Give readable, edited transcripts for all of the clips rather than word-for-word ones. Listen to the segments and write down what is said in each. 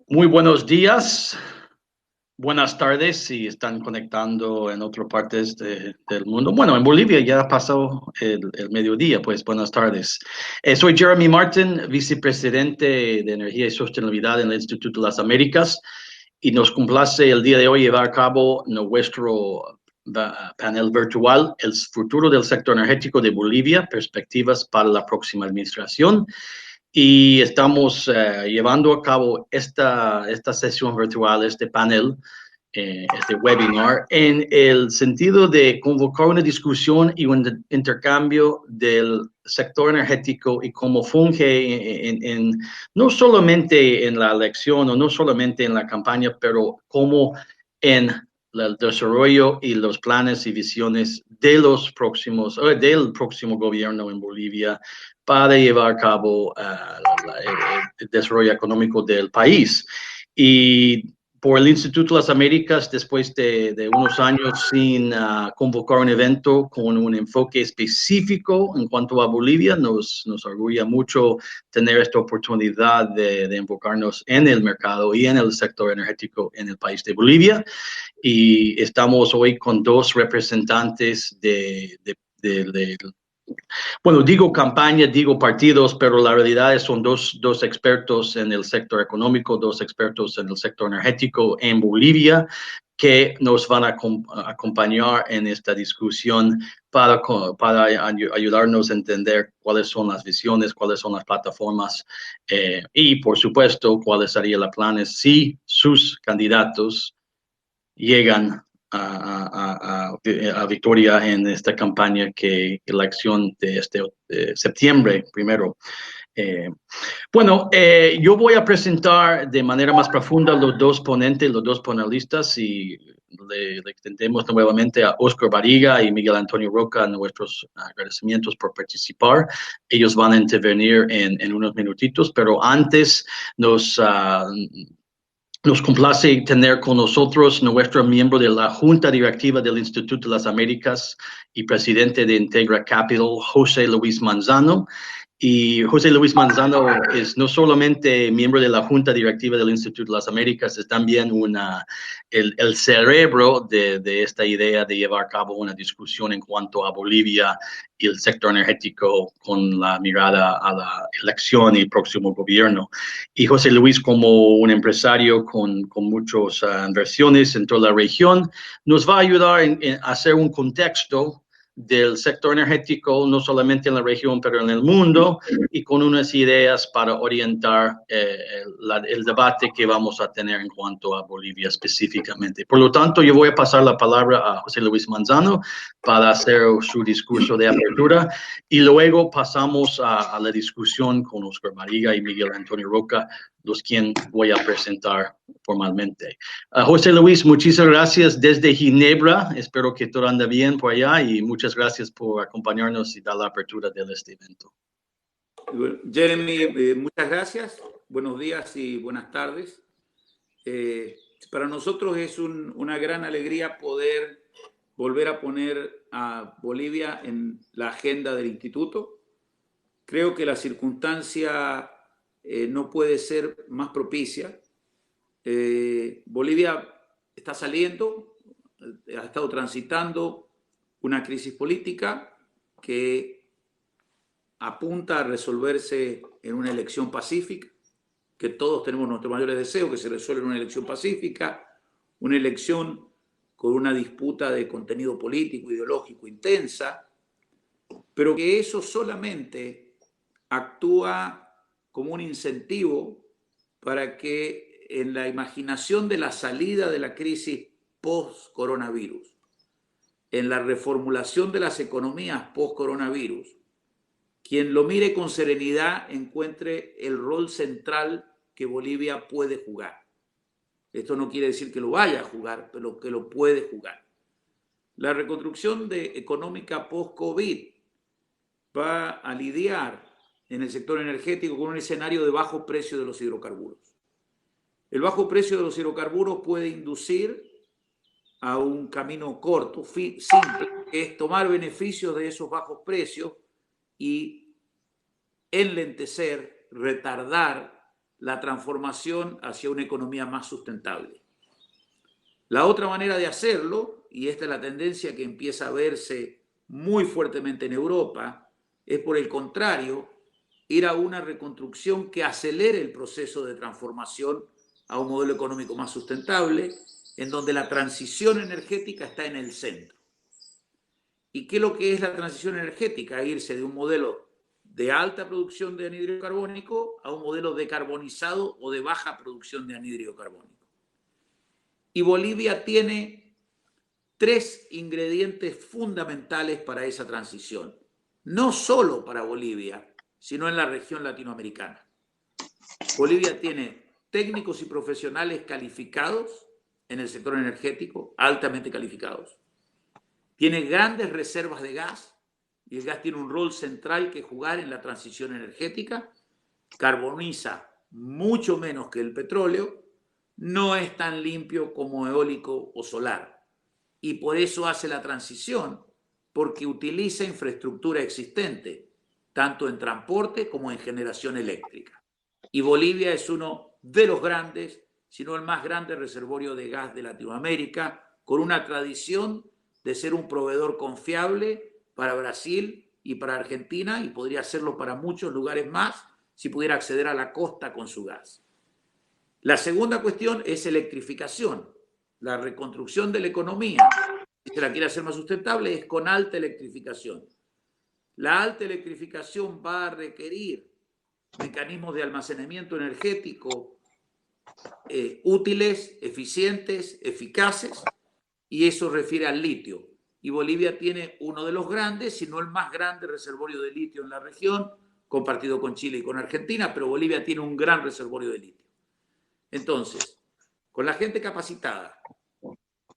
Muy buenos días, buenas tardes si están conectando en otras partes del mundo. Bueno, en Bolivia ya ha pasado el mediodía, pues buenas tardes. Soy Jeremy Martin, vicepresidente de Energía y Sostenibilidad en el Instituto de las Américas y nos complace el día de hoy llevar a cabo nuestro panel virtual, el futuro del sector energético de Bolivia, perspectivas para la próxima administración. Y estamos llevando a cabo esta sesión virtual, este panel, este webinar, en el sentido de convocar una discusión y un intercambio del sector energético y cómo funge no solamente en la elección o no solamente en la campaña, pero cómo en el desarrollo y los planes y visiones de del próximo gobierno en Bolivia para llevar a cabo el desarrollo económico del país. Y por el Instituto de las Américas, después de unos años sin convocar un evento con un enfoque específico en cuanto a Bolivia, nos orgulla mucho tener esta oportunidad de enfocarnos en el mercado y en el sector energético en el país de Bolivia. Y estamos hoy con dos representantes bueno, digo campaña, digo partidos, pero la realidad es son dos expertos en el sector económico, dos expertos en el sector energético en Bolivia, que nos van a acompañar en esta discusión para ayudarnos a entender cuáles son las visiones, cuáles son las plataformas y, por supuesto, cuáles serían los planes si sus candidatos llegan a victoria en esta campaña que la elección de este septiembre primero. Yo voy a presentar de manera más profunda los dos ponentes, los dos panelistas y le extendemos nuevamente a Oscar Bariga y Miguel Antonio Roca nuestros agradecimientos por participar. Ellos van a intervenir en unos minutitos, pero antes nos complace tener con nosotros nuestro miembro de la Junta Directiva del Instituto de las Américas y presidente de Integra Capital, José Luis Manzano. Y José Luis Manzano es no solamente miembro de la Junta Directiva del Instituto de las Américas, es también el cerebro de esta idea de llevar a cabo una discusión en cuanto a Bolivia y el sector energético con la mirada a la elección y el próximo gobierno. Y José Luis, como un empresario con muchas inversiones en toda la región, nos va a ayudar a hacer un contexto del sector energético, no solamente en la región, pero en el mundo, y con unas ideas para orientar el debate que vamos a tener en cuanto a Bolivia específicamente. Por lo tanto, yo voy a pasar la palabra a José Luis Manzano para hacer su discurso de apertura y luego pasamos a la discusión con Oscar Bariga y Miguel Antonio Roca, los quien voy a presentar formalmente. José Luis, muchas gracias desde Ginebra. Espero que todo anda bien por allá y muchas gracias por acompañarnos y dar la apertura de este evento. Jeremy, muchas gracias. Buenos días y buenas tardes. Para nosotros es una gran alegría poder volver a poner a Bolivia en la agenda del instituto. Creo que la circunstancia no puede ser más propicia. Bolivia está saliendo, ha estado transitando una crisis política que apunta a resolverse en una elección pacífica, que todos tenemos nuestros mayores deseos, que se resuelva en una elección pacífica, una elección con una disputa de contenido político, ideológico intensa, pero que eso solamente actúa como un incentivo para que en la imaginación de la salida de la crisis post-coronavirus, en la reformulación de las economías post-coronavirus, quien lo mire con serenidad encuentre el rol central que Bolivia puede jugar. Esto no quiere decir que lo vaya a jugar, pero que lo puede jugar. La reconstrucción económica post-COVID va a lidiar en el sector energético con un escenario de bajo precio de los hidrocarburos. El bajo precio de los hidrocarburos puede inducir a un camino corto, simple, que es tomar beneficios de esos bajos precios y enlentecer, retardar la transformación hacia una economía más sustentable. La otra manera de hacerlo, y esta es la tendencia que empieza a verse muy fuertemente en Europa, es por el contrario, ir a una reconstrucción que acelere el proceso de transformación a un modelo económico más sustentable, en donde la transición energética está en el centro. ¿Y qué es lo que es la transición energética? Irse de un modelo de alta producción de anhídrido carbónico a un modelo decarbonizado o de baja producción de anhídrido carbónico. Y Bolivia tiene 3 ingredientes fundamentales para esa transición. No solo para Bolivia, sino en la región latinoamericana. Bolivia tiene técnicos y profesionales calificados en el sector energético, altamente calificados. Tiene grandes reservas de gas, y el gas tiene un rol central que jugar en la transición energética. Carboniza mucho menos que el petróleo, no es tan limpio como eólico o solar. Y por eso hace la transición, porque utiliza infraestructura existente, tanto en transporte como en generación eléctrica. Y Bolivia es uno de los grandes, si no el más grande reservorio de gas de Latinoamérica, con una tradición de ser un proveedor confiable para Brasil y para Argentina, y podría serlo para muchos lugares más si pudiera acceder a la costa con su gas. La segunda cuestión es electrificación. La reconstrucción de la economía, si se la quiere hacer más sustentable, es con alta electrificación. La alta electrificación va a requerir mecanismos de almacenamiento energético útiles, eficientes, eficaces, y eso refiere al litio. Y Bolivia tiene uno de los grandes, si no el más grande reservorio de litio en la región, compartido con Chile y con Argentina, pero Bolivia tiene un gran reservorio de litio. Entonces, con la gente capacitada,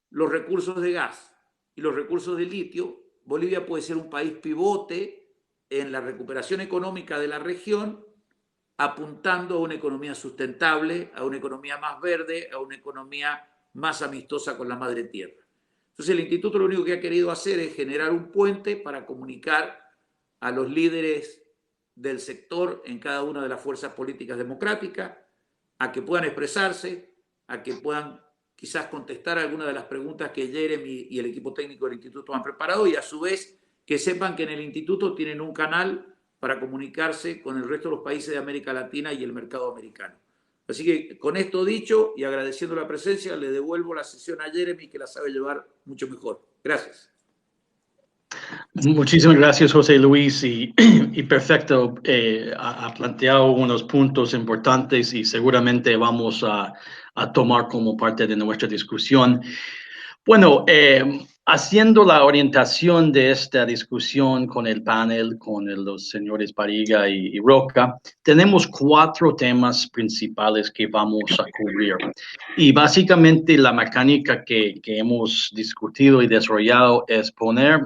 los recursos de gas y los recursos de litio, Bolivia puede ser un país pivote en la recuperación económica de la región, apuntando a una economía sustentable, a una economía más verde, a una economía más amistosa con la madre tierra. Entonces el instituto lo único que ha querido hacer es generar un puente para comunicar a los líderes del sector en cada una de las fuerzas políticas democráticas, a que puedan expresarse, a que puedan quizás contestar algunas de las preguntas que Jeremy y el equipo técnico del instituto han preparado, y a su vez que sepan que en el instituto tienen un canal para comunicarse con el resto de los países de América Latina y el mercado americano. Así que con esto dicho y agradeciendo la presencia, le devuelvo la sesión a Jeremy, que la sabe llevar mucho mejor. Gracias. Muchísimas gracias, José Luis, y perfecto, ha planteado unos puntos importantes y seguramente vamos a tomar como parte de nuestra discusión. Bueno, haciendo la orientación de esta discusión con el panel, con los señores Barriga y Roca, tenemos 4 temas principales que vamos a cubrir. Y básicamente la mecánica que hemos discutido y desarrollado es poner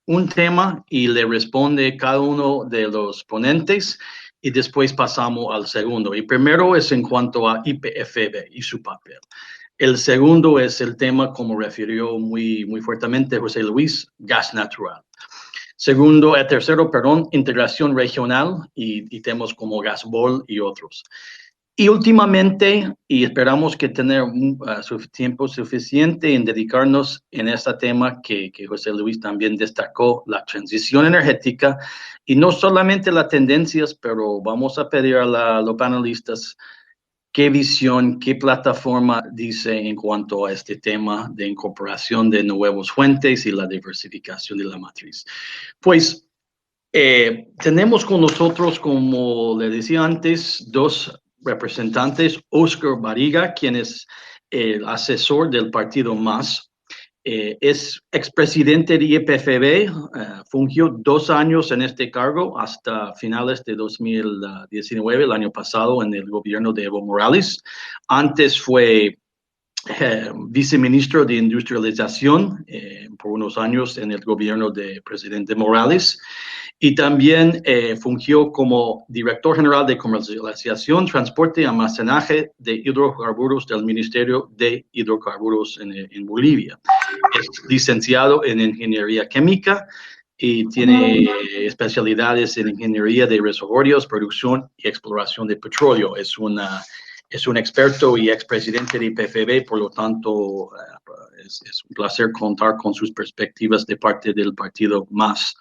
un tema y le responde cada uno de los ponentes, y después pasamos al segundo. Y primero es en cuanto a YPF y su papel. El segundo es el tema, como refirió muy fuertemente José Luis, gas natural. Tercero, integración regional y temas como Gasbol y otros. Y últimamente, y esperamos que tener tiempo suficiente en dedicarnos en este tema que José Luis también destacó, la transición energética, y no solamente las tendencias, pero vamos a pedir a los panelistas qué visión, qué plataforma dice en cuanto a este tema de incorporación de nuevas fuentes y la diversificación de la matriz. Pues tenemos con nosotros, como le decía antes, 2 representantes, Oscar Barriga, quien es el asesor del partido MAS, es expresidente de YPF, fungió 2 años en este cargo hasta finales de 2019, el año pasado, en el gobierno de Evo Morales. Antes fue viceministro de Industrialización por unos años en el gobierno del presidente Morales, y también fungió como director general de comercialización, transporte y almacenaje de hidrocarburos del Ministerio de Hidrocarburos en Bolivia. Es licenciado en Ingeniería Química y tiene especialidades en ingeniería de reservorios, producción y exploración de petróleo. Es un experto y expresidente de IPFB, por lo tanto, es un placer contar con sus perspectivas de parte del partido MAS.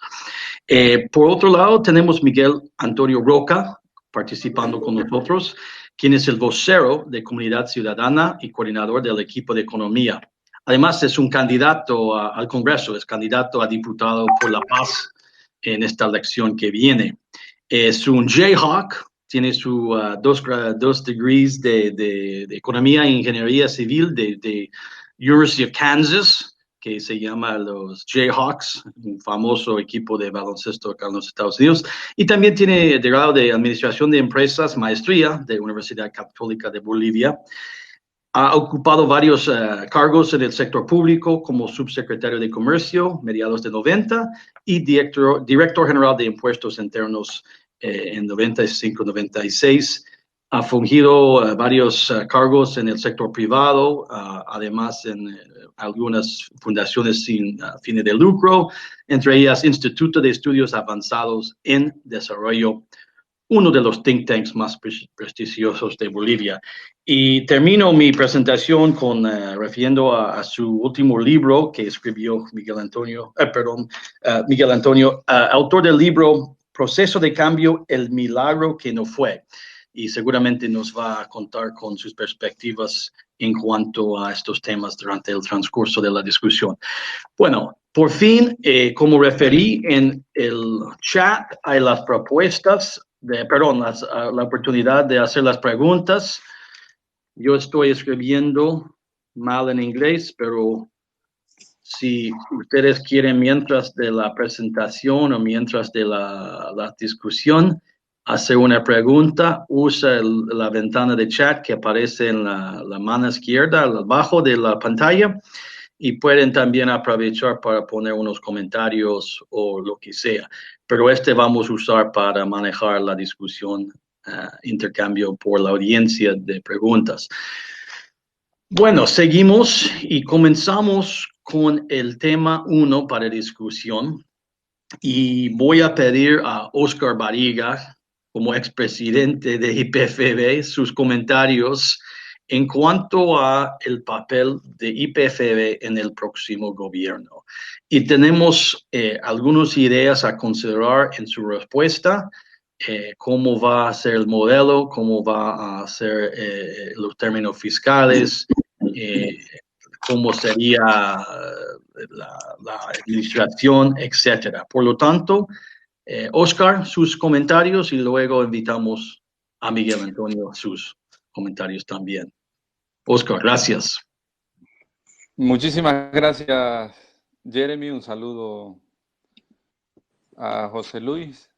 Por otro lado, tenemos Miguel Antonio Roca participando con nosotros, quien es el vocero de Comunidad Ciudadana y coordinador del equipo de economía. Además, es un candidato al Congreso, es candidato a diputado por La Paz en esta elección que viene. Es un Jayhawk, tiene sus dos degrees de Economía e Ingeniería Civil de University of Kansas, que se llama los Jayhawks, un famoso equipo de baloncesto acá en los Estados Unidos. Y también tiene de grado de Administración de Empresas, maestría de Universidad Católica de Bolivia. Ha ocupado varios cargos en el sector público como subsecretario de Comercio, mediados de 90, y director general de Impuestos Internos en 95-96. Ha fungido varios cargos en el sector privado, además en algunas fundaciones sin fines de lucro, entre ellas Instituto de Estudios Avanzados en Desarrollo, uno de los think tanks más prestigiosos de Bolivia. Y termino mi presentación refiriendo a su último libro que escribió Miguel Antonio, autor del libro Proceso de Cambio, el milagro que no fue. Y seguramente nos va a contar con sus perspectivas en cuanto a estos temas durante el transcurso de la discusión. Bueno, por fin, como referí en el chat, hay las propuestas, la oportunidad de hacer las preguntas. Yo estoy escribiendo mal en inglés, pero si ustedes quieren, mientras de la presentación o mientras de la discusión, hacer una pregunta, usa la ventana de chat que aparece en la mano izquierda, abajo de la pantalla, y pueden también aprovechar para poner unos comentarios o lo que sea. Pero vamos a usar para manejar la discusión, intercambio por la audiencia de preguntas. Bueno, seguimos y comenzamos con el tema 1 para discusión. Y voy a pedir a Oscar Barriga, como expresidente de IPFB, sus comentarios en cuanto a el papel de IPFB en el próximo gobierno. Y tenemos algunas ideas a considerar en su respuesta, cómo va a ser el modelo, cómo va a ser los términos fiscales, cómo sería la administración, etcétera. Por lo tanto, Oscar, sus comentarios y luego invitamos a Miguel Antonio a sus comentarios también. Oscar, gracias. Muchísimas gracias, Jeremy. Un saludo a José Luis.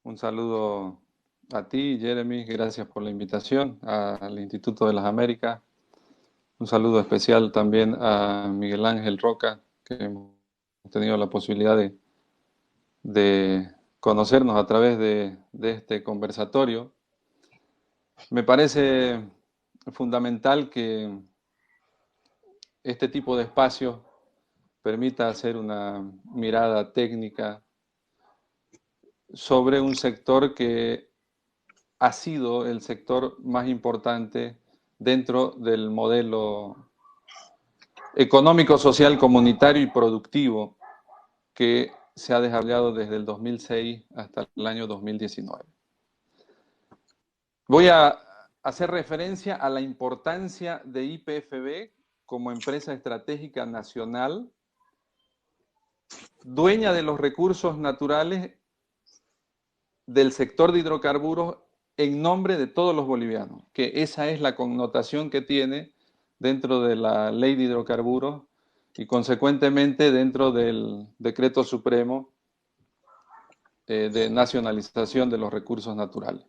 Un saludo a ti, Jeremy. Gracias por la invitación al Instituto de las Américas. Un saludo especial también a Miguel Ángel Roca, que hemos tenido la posibilidad de conocernos a través de este conversatorio. Me parece fundamental que este tipo de espacio permita hacer una mirada técnica sobre un sector que ha sido el sector más importante dentro del modelo económico, social, comunitario y productivo que se ha desarrollado desde el 2006 hasta el año 2019. Voy a hacer referencia a la importancia de IPFB como empresa estratégica nacional, dueña de los recursos naturales del sector de hidrocarburos en nombre de todos los bolivianos, que esa es la connotación que tiene dentro de la ley de hidrocarburos y consecuentemente dentro del decreto supremo de nacionalización de los recursos naturales.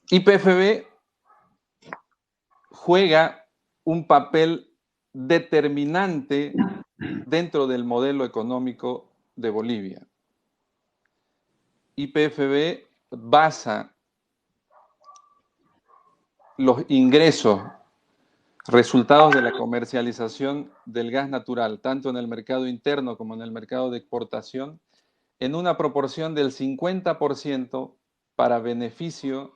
IPFB juega un papel determinante dentro del modelo económico de Bolivia. IPFB basa los ingresos resultados de la comercialización del gas natural, tanto en el mercado interno como en el mercado de exportación, en una proporción del 50% para beneficio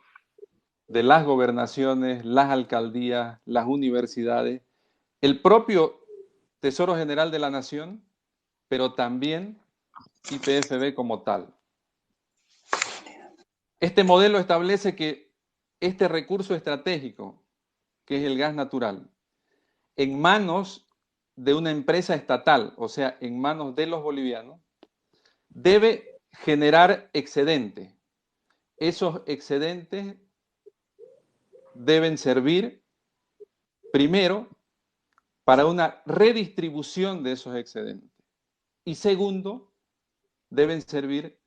de las gobernaciones, las alcaldías, las universidades, el propio Tesoro General de la Nación, pero también YPFB como tal. Este modelo establece que este recurso estratégico, que es el gas natural, en manos de una empresa estatal, o sea, en manos de los bolivianos, debe generar excedentes. Esos excedentes deben servir primero para una redistribución de esos excedentes y segundo, deben servir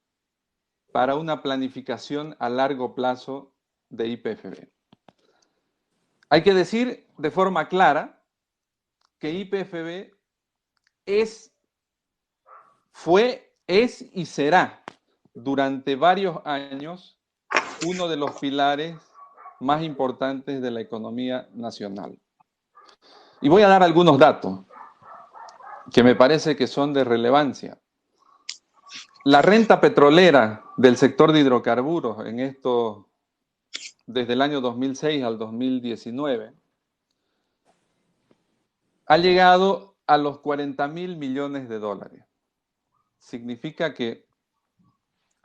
para una planificación a largo plazo de YPFB. Hay que decir de forma clara que YPFB fue, es y será durante varios años uno de los pilares más importantes de la economía nacional. Y voy a dar algunos datos que me parece que son de relevancia. La renta petrolera del sector de hidrocarburos en esto, desde el año 2006 al 2019, ha llegado a los 40.000 millones de dólares. Significa que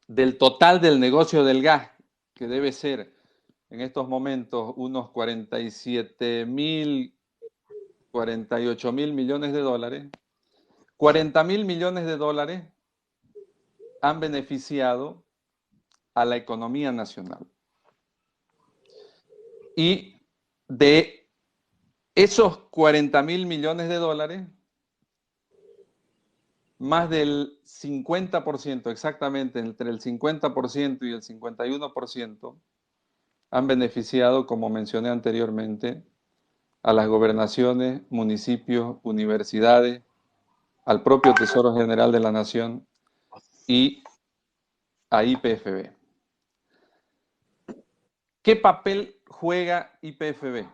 del total del negocio del gas, que debe ser en estos momentos unos 47.000, 48.000 millones de dólares, 40.000 millones de dólares han beneficiado a la economía nacional. Y de esos 40.000 millones de dólares, más del 50%, exactamente entre el 50% y el 51%, han beneficiado, como mencioné anteriormente, a las gobernaciones, municipios, universidades, al propio Tesoro General de la Nación y a YPFB. ¿Qué papel juega YPFB?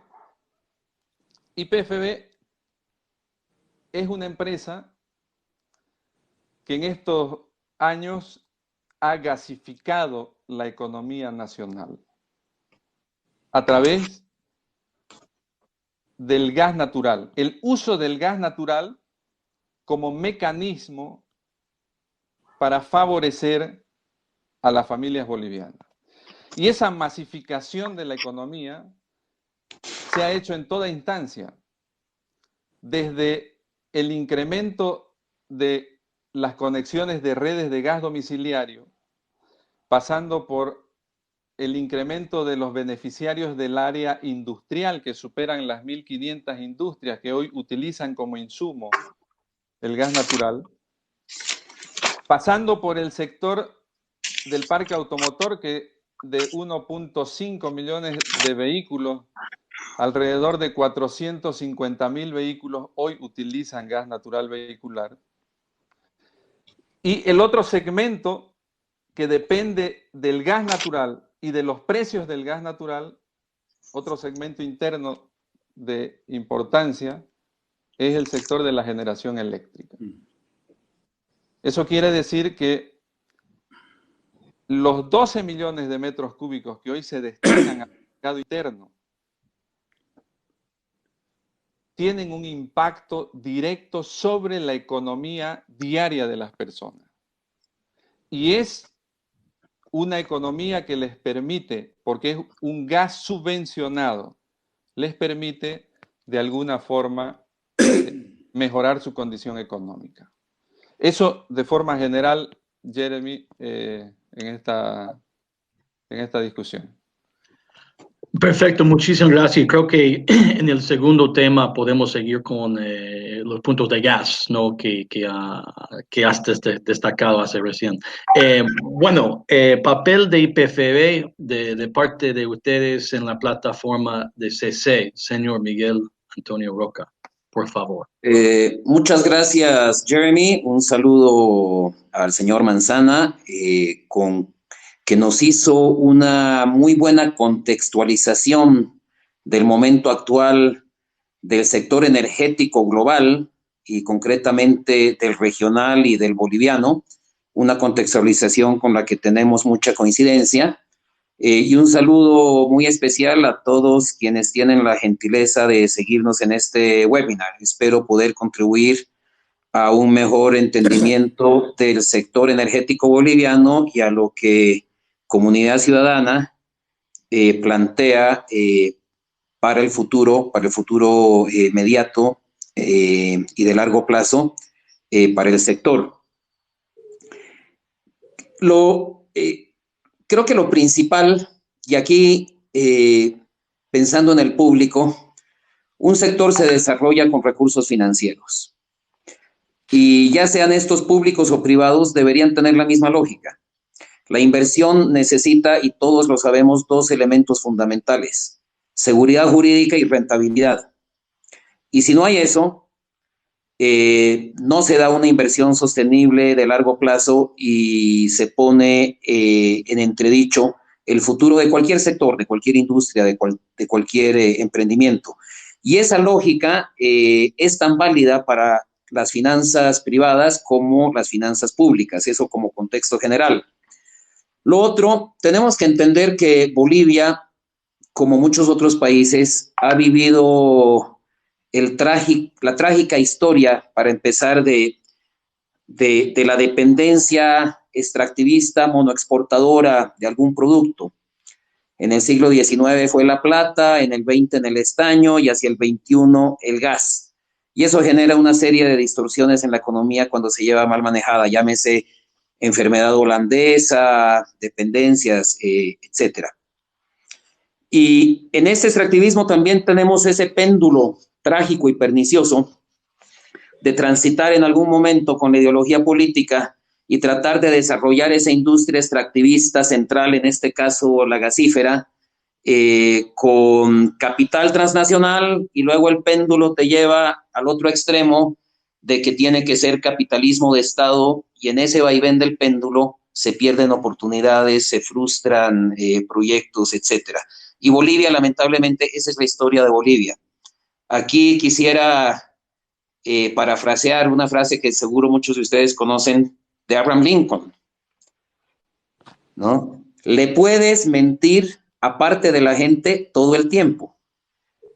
YPFB es una empresa que en estos años ha gasificado la economía nacional a través del gas natural, el uso del gas natural como mecanismo para favorecer a las familias bolivianas. Y esa masificación de la economía se ha hecho en toda instancia, desde el incremento de las conexiones de redes de gas domiciliario, pasando por el incremento de los beneficiarios del área industrial, que superan las 1.500 industrias que hoy utilizan como insumo el gas natural, pasando por el sector del parque automotor, que de 1.5 millones de vehículos, alrededor de 450.000 vehículos hoy utilizan gas natural vehicular. Y el otro segmento que depende del gas natural y de los precios del gas natural, otro segmento interno de importancia, es el sector de la generación eléctrica. Eso quiere decir que los 12 millones de metros cúbicos que hoy se destinan al mercado interno tienen un impacto directo sobre la economía diaria de las personas. Y es una economía que les permite, porque es un gas subvencionado, les permite de alguna forma mejorar su condición económica. Eso de forma general, Jeremy, en esta discusión. Perfecto, muchísimas gracias. Creo que en el segundo tema podemos seguir con los puntos de gas, ¿no? que has destacado hace recién. Bueno, papel de YPFB de parte de ustedes en la plataforma de CC, señor Miguel Antonio Roca, por favor. Muchas gracias, Jeremy. Un saludo al señor Manzana, que nos hizo una muy buena contextualización del momento actual del sector energético global y concretamente del regional y del boliviano, una contextualización con la que tenemos mucha coincidencia. Y un saludo muy especial a todos quienes tienen la gentileza de seguirnos en este webinar. Espero poder contribuir a un mejor entendimiento del sector energético boliviano y a lo que Comunidad Ciudadana plantea para el futuro inmediato y de largo plazo para el sector. Creo que lo principal, y aquí pensando en el público, un sector se desarrolla con recursos financieros. Y ya sean estos públicos o privados, deberían tener la misma lógica. La inversión necesita, y todos lo sabemos, dos elementos fundamentales: seguridad jurídica y rentabilidad. Y si no hay eso, no se da una inversión sostenible de largo plazo y se pone en entredicho el futuro de cualquier sector, de cualquier industria, de cualquier emprendimiento. Y esa lógica es tan válida para las finanzas privadas como las finanzas públicas, eso como contexto general. Lo otro, tenemos que entender que Bolivia, como muchos otros países, ha vivido la trágica historia, para empezar, de la dependencia extractivista monoexportadora de algún producto. En el siglo XIX fue la plata, en el XX en el estaño y hacia el XXI el gas. Y eso genera una serie de distorsiones en la economía cuando se lleva mal manejada, llámese enfermedad holandesa, dependencias, etcétera. Y en este extractivismo también tenemos ese péndulo trágico y pernicioso de transitar en algún momento con la ideología política y tratar de desarrollar esa industria extractivista central, en este caso la gasífera, con capital transnacional, y luego el péndulo te lleva al otro extremo de que tiene que ser capitalismo de Estado, y en ese vaivén del péndulo se pierden oportunidades, se frustran proyectos, etcétera. Y Bolivia, lamentablemente, esa es la historia de Bolivia. Aquí quisiera parafrasear una frase que seguro muchos de ustedes conocen de Abraham Lincoln, ¿no? Le puedes mentir a parte de la gente todo el tiempo,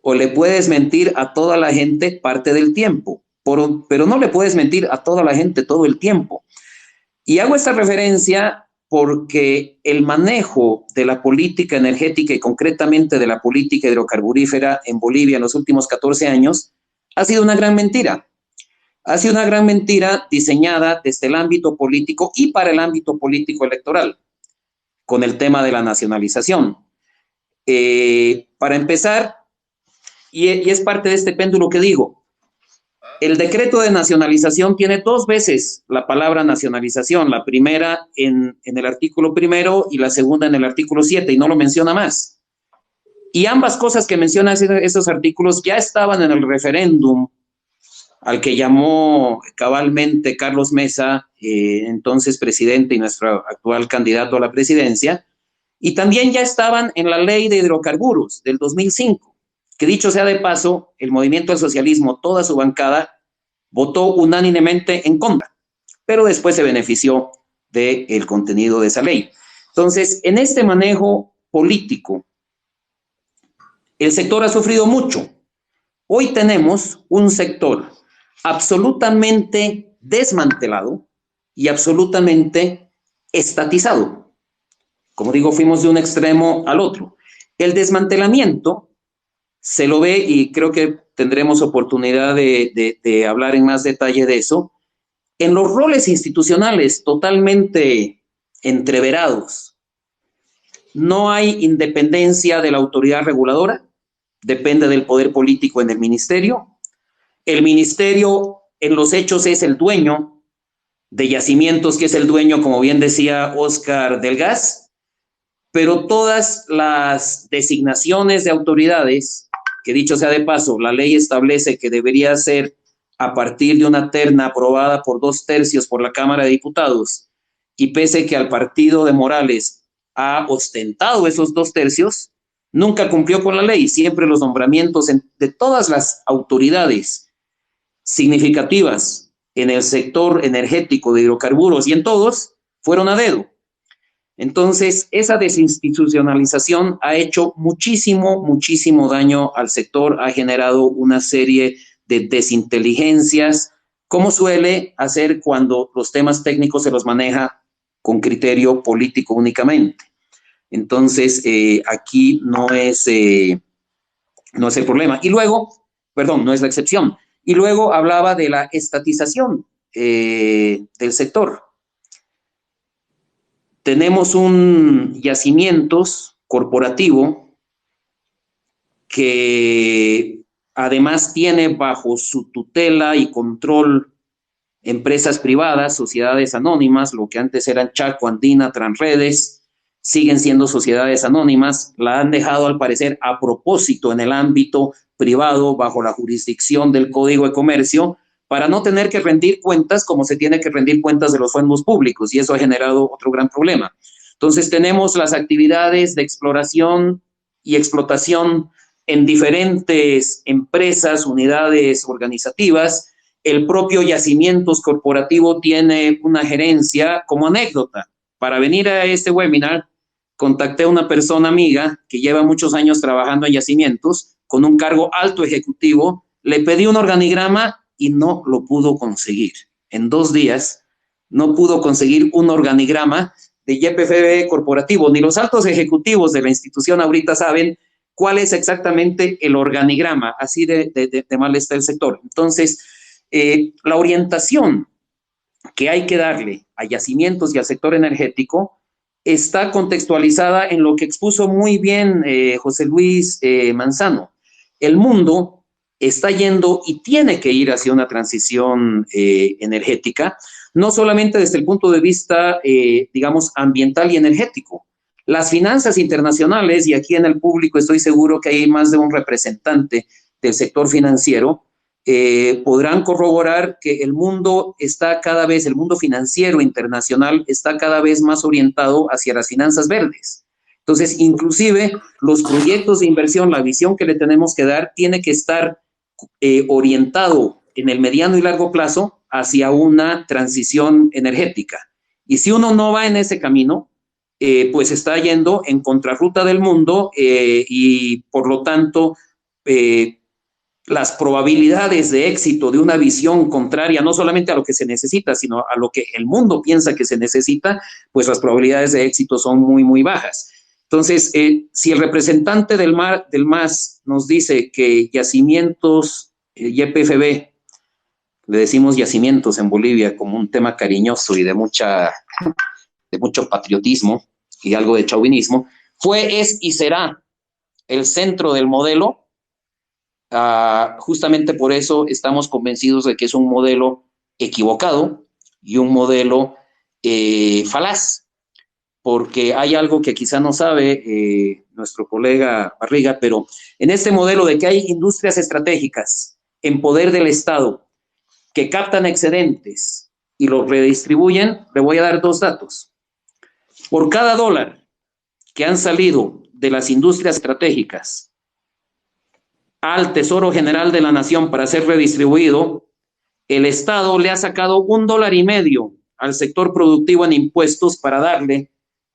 o le puedes mentir a toda la gente parte del tiempo, pero no le puedes mentir a toda la gente todo el tiempo. Y hago esta referencia porque el manejo de la política energética y concretamente de la política hidrocarburífera en Bolivia en los últimos 14 años ha sido una gran mentira. Ha sido una gran mentira diseñada desde el ámbito político y para el ámbito político electoral, con el tema de la nacionalización. Para empezar, y es parte de este péndulo que digo, el decreto de nacionalización tiene dos veces la palabra nacionalización, la primera en el artículo 1 y la segunda en el artículo 7, y no lo menciona más. Y ambas cosas que mencionan esos artículos ya estaban en el referéndum al que llamó cabalmente Carlos Mesa, entonces presidente y nuestro actual candidato a la presidencia, y también ya estaban en la ley de hidrocarburos del 2005, que dicho sea de paso, el Movimiento al Socialismo, toda su bancada, votó unánimemente en contra, pero después se benefició del contenido de esa ley. Entonces, en este manejo político, el sector ha sufrido mucho. Hoy tenemos un sector absolutamente desmantelado y absolutamente estatizado. Como digo, fuimos de un extremo al otro. El desmantelamiento se lo ve, y creo que tendremos oportunidad de hablar en más detalle de eso, en los roles institucionales totalmente entreverados. No hay independencia de la autoridad reguladora, depende del poder político en el ministerio. El ministerio en los hechos es el dueño de Yacimientos, que es el dueño, como bien decía Oscar, del gas, pero todas las designaciones de autoridades, que dicho sea de paso, la ley establece que debería ser a partir de una terna aprobada por 2/3 por la Cámara de Diputados, y pese que al partido de Morales ha ostentado esos 2/3, nunca cumplió con la ley. Siempre los nombramientos de todas las autoridades significativas en el sector energético de hidrocarburos y en todos fueron a dedo. Entonces, esa desinstitucionalización ha hecho muchísimo daño al sector, ha generado una serie de desinteligencias, como suele hacer cuando los temas técnicos se los maneja con criterio político únicamente. Entonces, aquí no es el problema. Y luego, perdón, no es la excepción. Y luego hablaba de la estatización del sector. Tenemos un yacimientos corporativo que además tiene bajo su tutela y control empresas privadas, sociedades anónimas, lo que antes eran Chaco, Andina, Transredes, siguen siendo sociedades anónimas, la han dejado al parecer a propósito en el ámbito privado bajo la jurisdicción del Código de Comercio para no tener que rendir cuentas como se tiene que rendir cuentas de los fondos públicos, y eso ha generado otro gran problema. Entonces tenemos las actividades de exploración y explotación en diferentes empresas, unidades organizativas. El propio yacimientos corporativo tiene una gerencia. Como anécdota, para venir a este webinar, contacté a una persona amiga que lleva muchos años trabajando en yacimientos, con un cargo alto ejecutivo, le pedí un organigrama y no lo pudo conseguir. En 2 días no pudo conseguir un organigrama de YPFB corporativo. Ni los altos ejecutivos de la institución ahorita saben cuál es exactamente el organigrama, así de mal está el sector. Entonces, la orientación que hay que darle a yacimientos y al sector energético está contextualizada en lo que expuso muy bien José Luis Manzano. El mundo está yendo y tiene que ir hacia una transición energética, no solamente desde el punto de vista, digamos, ambiental y energético. Las finanzas internacionales, y aquí en el público estoy seguro que hay más de un representante del sector financiero, podrán corroborar que el mundo financiero internacional está cada vez más orientado hacia las finanzas verdes. Entonces, inclusive los proyectos de inversión, la visión que le tenemos que dar, tiene que estar orientado en el mediano y largo plazo hacia una transición energética. Y si uno no va en ese camino, pues está yendo en contrarruta del mundo y por lo tanto las probabilidades de éxito de una visión contraria no solamente a lo que se necesita, sino a lo que el mundo piensa que se necesita, pues las probabilidades de éxito son muy bajas. Entonces, si el representante del MAS nos dice que yacimientos, YPFB, le decimos yacimientos en Bolivia como un tema cariñoso y de mucho patriotismo y algo de chauvinismo, fue, es y será el centro del modelo. Justamente por eso estamos convencidos de que es un modelo equivocado y un modelo falaz, porque hay algo que quizá no sabe nuestro colega Barriga, pero en este modelo de que hay industrias estratégicas en poder del Estado que captan excedentes y los redistribuyen, le voy a dar 2 datos. Por cada $1 que han salido de las industrias estratégicas al Tesoro General de la Nación para ser redistribuido, el Estado le ha sacado $1.50 al sector productivo en impuestos para darle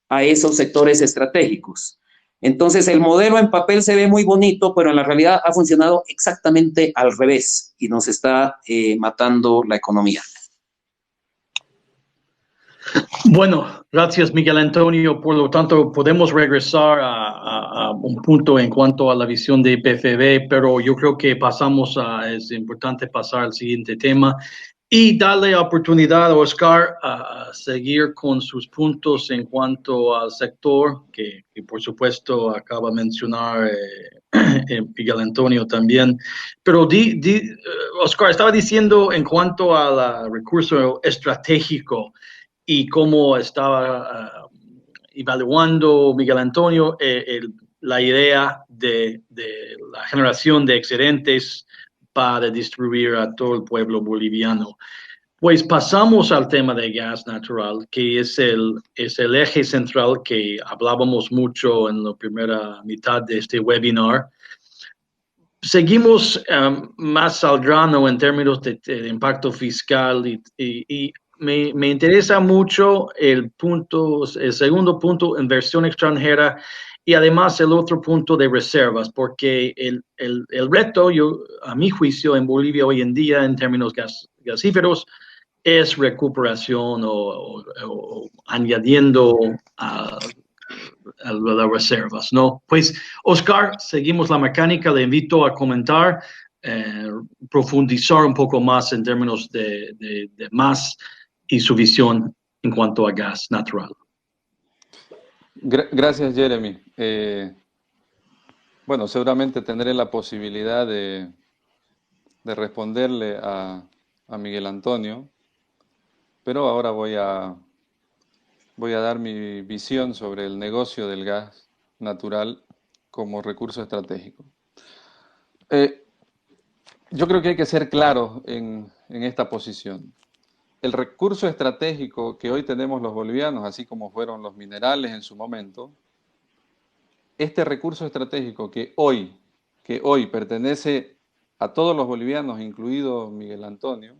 a esos sectores estratégicos. Entonces, el modelo en papel se ve muy bonito, pero en la realidad ha funcionado exactamente al revés y nos está matando la economía. Bueno, gracias Miguel Antonio. Por lo tanto, podemos regresar a un punto en cuanto a la visión de YPFB, pero yo creo que es importante pasar al siguiente tema y darle oportunidad a Oscar a seguir con sus puntos en cuanto al sector, que por supuesto acaba de mencionar Miguel Antonio también. Pero Oscar, estaba diciendo en cuanto al recurso estratégico y cómo estaba evaluando Miguel Antonio la idea de la generación de excedentes para distribuir a todo el pueblo boliviano. Pues pasamos al tema de gas natural, que es el eje central que hablábamos mucho en la primera mitad de este webinar. Seguimos más al grano en términos de impacto fiscal y me interesa mucho el segundo punto, inversión extranjera, y además el otro punto de reservas, porque el reto, a mi juicio, en Bolivia hoy en día, en términos gasíferos, es recuperación o añadiendo a las reservas, ¿no? Pues, Oscar, seguimos la mecánica, le invito a comentar, profundizar un poco más en términos de más y su visión en cuanto a gas natural. Gracias, Jeremy. Bueno, seguramente tendré la posibilidad de responderle a Miguel Antonio, pero ahora voy a dar mi visión sobre el negocio del gas natural como recurso estratégico. Yo creo que hay que ser claros en esta posición. El recurso estratégico que hoy tenemos los bolivianos, así como fueron los minerales en su momento, este recurso estratégico que hoy pertenece a todos los bolivianos, incluido Miguel Antonio,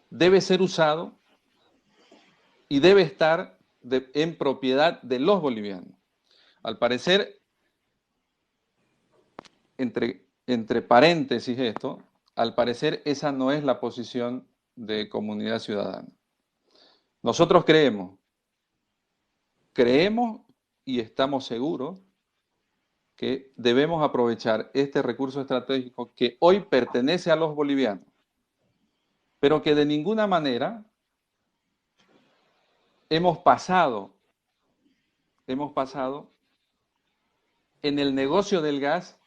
debe ser usado y debe estar en propiedad de los bolivianos. Al parecer, entre paréntesis esto, al parecer esa no es la posición de Comunidad Ciudadana. Nosotros creemos y estamos seguros que debemos aprovechar este recurso estratégico que hoy pertenece a los bolivianos, pero que de ninguna manera hemos pasado en el negocio del gas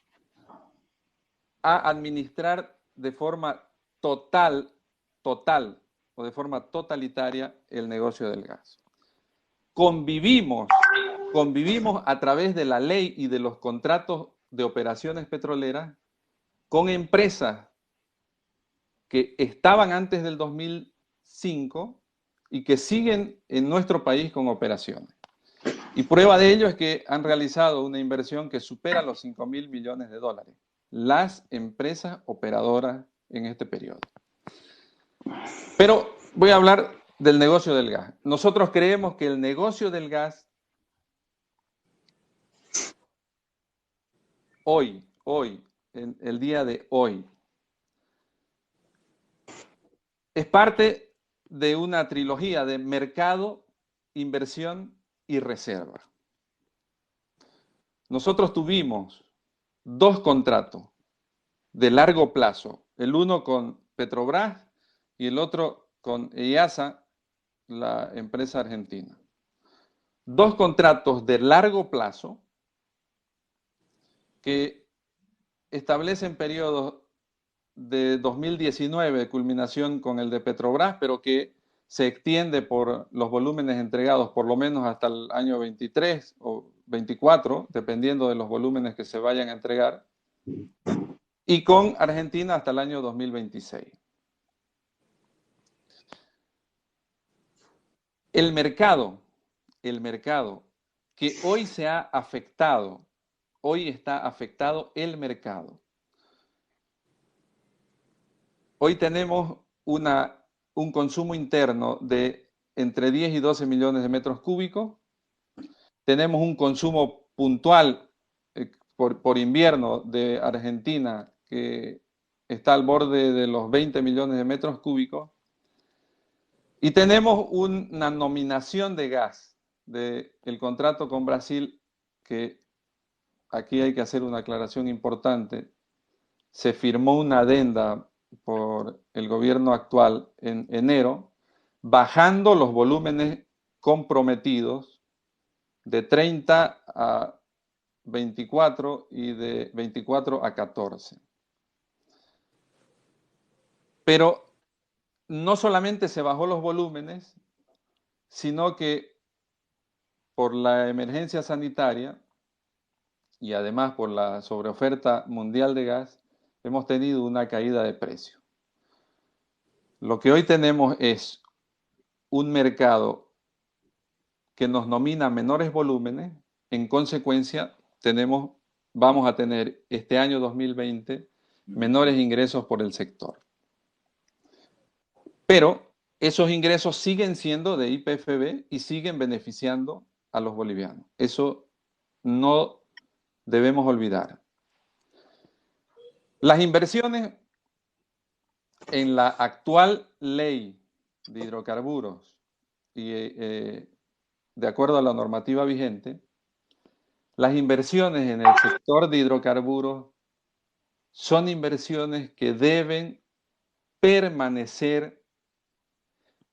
a administrar de forma total o de forma totalitaria el negocio del gas. Convivimos a través de la ley y de los contratos de operaciones petroleras con empresas que estaban antes del 2005 y que siguen en nuestro país con operaciones. Y prueba de ello es que han realizado una inversión que supera los 5.000 millones de dólares, las empresas operadoras en este periodo. Pero voy a hablar del negocio del gas. Nosotros creemos que el negocio del gas hoy, en el día de hoy, es parte de una trilogía de mercado, inversión y reserva. Nosotros tuvimos 2 contratos de largo plazo, el uno con Petrobras y el otro con EIASA, la empresa argentina. 2 contratos de largo plazo que establecen periodos de 2019 de culminación con el de Petrobras, pero que se extiende por los volúmenes entregados por lo menos hasta el año 23 o 24, dependiendo de los volúmenes que se vayan a entregar, y con Argentina hasta el año 2026. El mercado que hoy se ha afectado, hoy está afectado el mercado. Hoy tenemos un consumo interno de entre 10 y 12 millones de metros cúbicos. Tenemos un consumo puntual por invierno de Argentina que está al borde de los 20 millones de metros cúbicos. Y tenemos una nominación de gas del contrato con Brasil, que aquí hay que hacer una aclaración importante. Se firmó una adenda por el gobierno actual en enero, bajando los volúmenes comprometidos de 30 a 24 y de 24 a 14. Pero no solamente se bajó los volúmenes, sino que por la emergencia sanitaria y además por la sobreoferta mundial de gas, hemos tenido una caída de precio. Lo que hoy tenemos es un mercado que nos nomina menores volúmenes. En consecuencia, vamos a tener este año 2020 menores ingresos por el sector. Pero esos ingresos siguen siendo de YPFB y siguen beneficiando a los bolivianos. Eso no debemos olvidar. Las inversiones en la actual ley de hidrocarburos y de acuerdo a la normativa vigente, las inversiones en el sector de hidrocarburos son inversiones que deben permanecer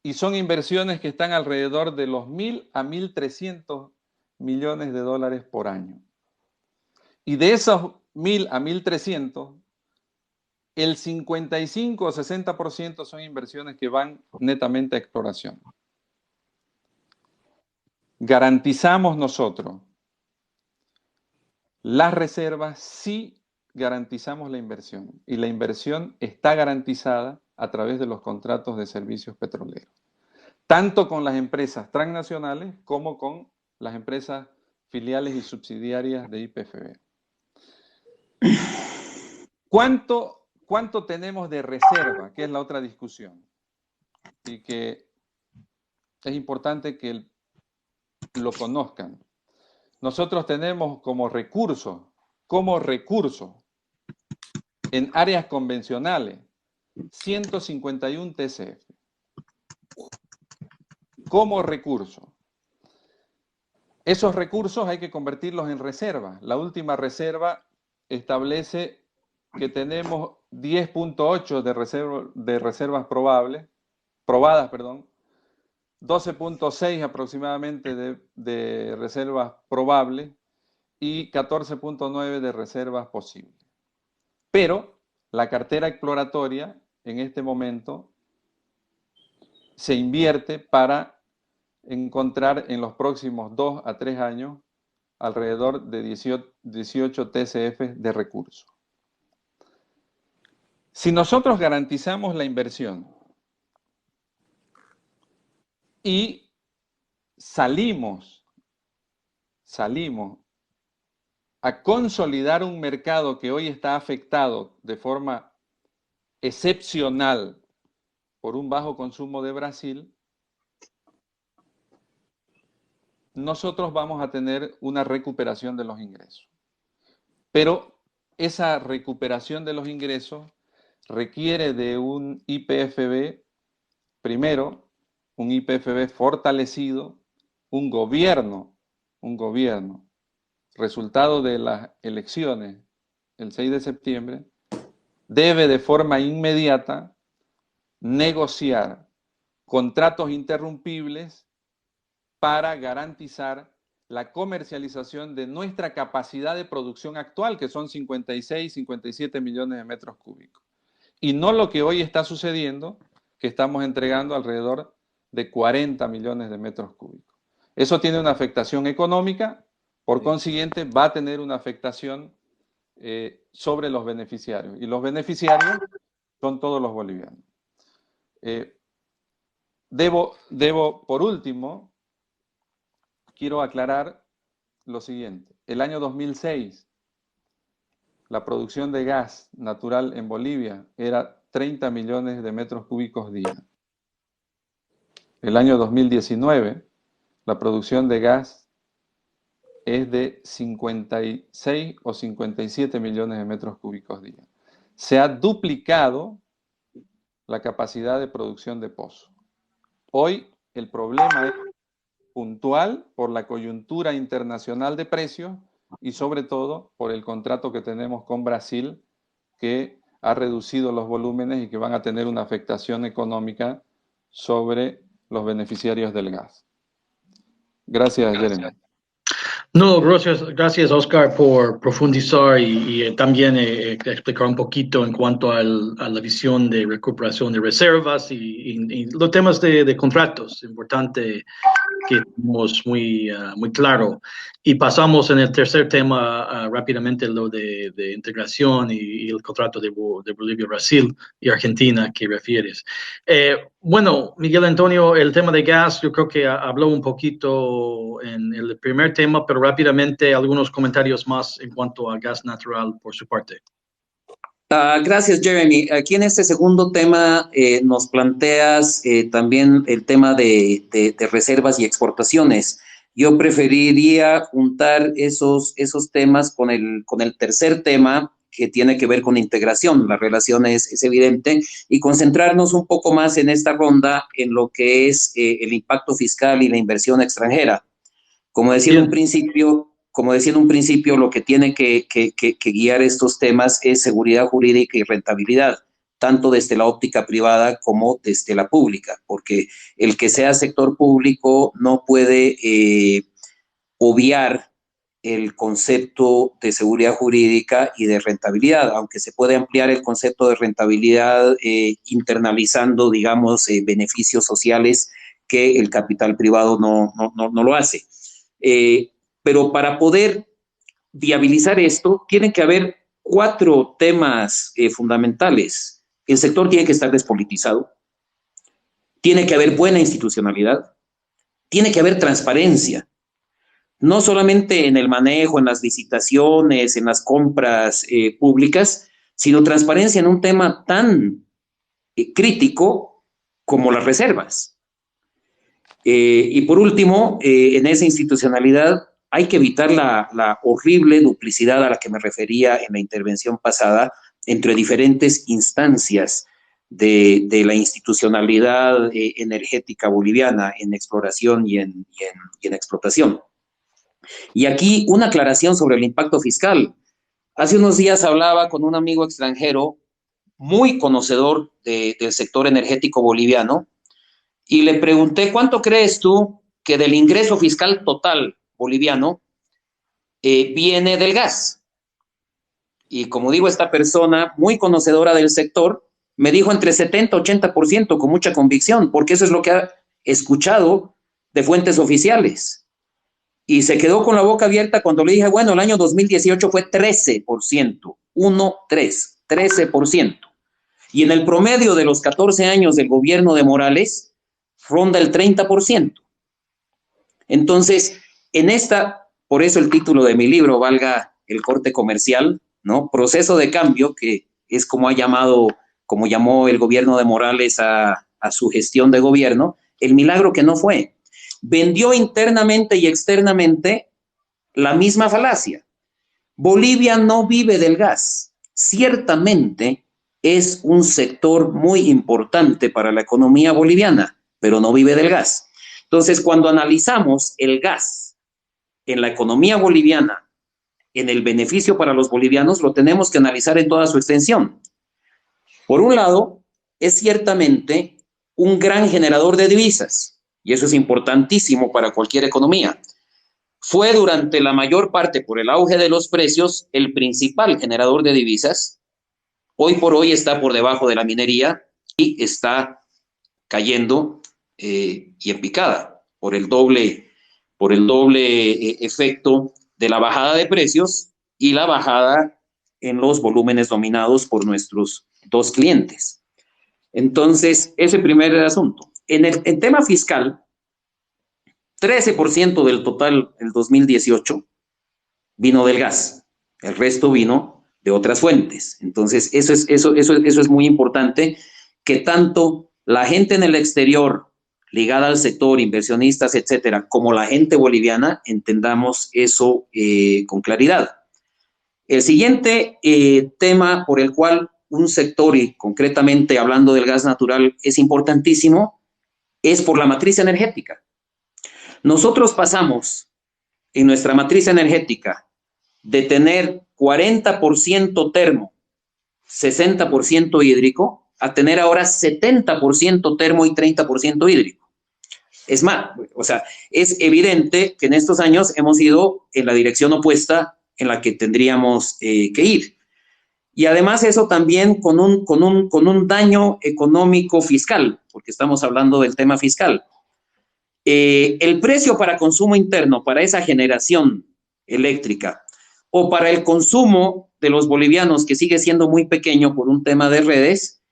y son inversiones que están alrededor de los 1.000 a 1.300 millones de dólares por año. Y de esos 1.000 a 1.300, el 55 o 60% son inversiones que van netamente a exploración. Garantizamos nosotros las reservas si garantizamos la inversión. Y la inversión está garantizada a través de los contratos de servicios petroleros, tanto con las empresas transnacionales como con las empresas filiales y subsidiarias de YPFB. ¿Cuánto tenemos de reserva? Que es la otra discusión. Y que es importante que lo conozcan. Nosotros tenemos como recurso en áreas convencionales 151 TCF. Como recurso. Esos recursos hay que convertirlos en reserva. La última reserva establece que tenemos 10.8 de reservas probadas, 12.6 aproximadamente de reservas probables y 14.9 de reservas posibles. Pero la cartera exploratoria en este momento se invierte para encontrar en los próximos 2 a 3 años alrededor de 18 TCF de recursos. Si nosotros garantizamos la inversión y salimos a consolidar un mercado que hoy está afectado de forma excepcional por un bajo consumo de Brasil, nosotros vamos a tener una recuperación de los ingresos. Pero esa recuperación de los ingresos requiere de un YPFB, primero, un YPFB fortalecido, un gobierno, resultado de las elecciones el 6 de septiembre, debe de forma inmediata negociar contratos interrumpibles para garantizar la comercialización de nuestra capacidad de producción actual, que son 56, 57 millones de metros cúbicos. Y no lo que hoy está sucediendo, que estamos entregando alrededor de 40 millones de metros cúbicos. Eso tiene una afectación económica, por consiguiente va a tener una afectación sobre los beneficiarios. Y los beneficiarios son todos los bolivianos. Por último, quiero aclarar lo siguiente. El año 2006, la producción de gas natural en Bolivia era 30 millones de metros cúbicos día. El año 2019, la producción de gas es de 56 o 57 millones de metros cúbicos día. Se ha duplicado la capacidad de producción de pozo. Hoy el problema es puntual por la coyuntura internacional de precios y sobre todo por el contrato que tenemos con Brasil, que ha reducido los volúmenes y que van a tener una afectación económica sobre los beneficiarios del gas. Gracias, Jeremy. No, gracias Oscar por profundizar y también explicar un poquito en cuanto a la visión de recuperación de reservas y los temas de contratos. Importante que tenemos muy claro. Y pasamos en el tercer tema rápidamente, lo de integración y el contrato de Bolivia, Brasil y Argentina que refieres. Bueno, Miguel Antonio, el tema de gas, yo creo que habló un poquito en el primer tema, pero rápidamente algunos comentarios más en cuanto a gas natural por su parte. Gracias, Jeremy. Aquí en este segundo tema nos planteas también el tema de reservas y exportaciones. Yo preferiría juntar esos temas con el tercer tema que tiene que ver con integración. La relación es evidente y concentrarnos un poco más en esta ronda en lo que es el impacto fiscal y la inversión extranjera. Como decía en un principio, lo que tiene que guiar estos temas es seguridad jurídica y rentabilidad, tanto desde la óptica privada como desde la pública, porque el que sea sector público no puede obviar el concepto de seguridad jurídica y de rentabilidad, aunque se puede ampliar el concepto de rentabilidad internalizando, digamos, beneficios sociales que el capital privado no lo hace. Pero para poder viabilizar esto, tienen que haber 4 temas fundamentales. El sector tiene que estar despolitizado, tiene que haber buena institucionalidad, tiene que haber transparencia, no solamente en el manejo, en las licitaciones, en las compras públicas, sino transparencia en un tema tan crítico como las reservas. Y por último, en esa institucionalidad hay que evitar la horrible duplicidad a la que me refería en la intervención pasada entre diferentes instancias de la institucionalidad energética boliviana en exploración y en explotación. Y aquí una aclaración sobre el impacto fiscal. Hace unos días hablaba con un amigo extranjero muy conocedor del sector energético boliviano y le pregunté, ¿cuánto crees tú que del ingreso fiscal total boliviano viene del gas? Y como digo, esta persona muy conocedora del sector me dijo entre 70 y 80% con mucha convicción, porque eso es lo que ha escuchado de fuentes oficiales. Y se quedó con la boca abierta cuando le dije, bueno, el año 2018 fue 13%, 13%. Y en el promedio de los 14 años del gobierno de Morales, ronda el 30%. Entonces, por eso el título de mi libro, valga el corte comercial, ¿no? Proceso de cambio, que es como llamó el gobierno de Morales a su gestión de gobierno, el milagro que no fue. Vendió internamente y externamente la misma falacia. Bolivia no vive del gas. Ciertamente es un sector muy importante para la economía boliviana, pero no vive del gas. Entonces, cuando analizamos el gas en la economía boliviana, en el beneficio para los bolivianos, lo tenemos que analizar en toda su extensión. Por un lado, es ciertamente un gran generador de divisas. Y eso es importantísimo para cualquier economía. Fue durante la mayor parte, por el auge de los precios, el principal generador de divisas. Hoy por hoy está por debajo de la minería y está cayendo y en picada por el doble efecto de la bajada de precios y la bajada en los volúmenes dominados por nuestros 2 clientes. Entonces, ese primer asunto. En el tema fiscal, 13% del total del 2018 vino del gas, el resto vino de otras fuentes. Entonces, eso es muy importante, que tanto la gente en el exterior ligada al sector, inversionistas, etcétera, como la gente boliviana, entendamos eso con claridad. El siguiente tema por el cual un sector, y concretamente hablando del gas natural, es importantísimo, es por la matriz energética. Nosotros pasamos en nuestra matriz energética de tener 40% termo, 60% hídrico, a tener ahora 70% termo y 30% hídrico. Es más, o sea, es evidente que en estos años hemos ido en la dirección opuesta en la que tendríamos que ir. Y además eso también con un daño económico fiscal, porque estamos hablando del tema fiscal. el precio para consumo interno, para esa generación eléctrica, o para el consumo de los bolivianos, que sigue siendo muy pequeño por un tema de redes,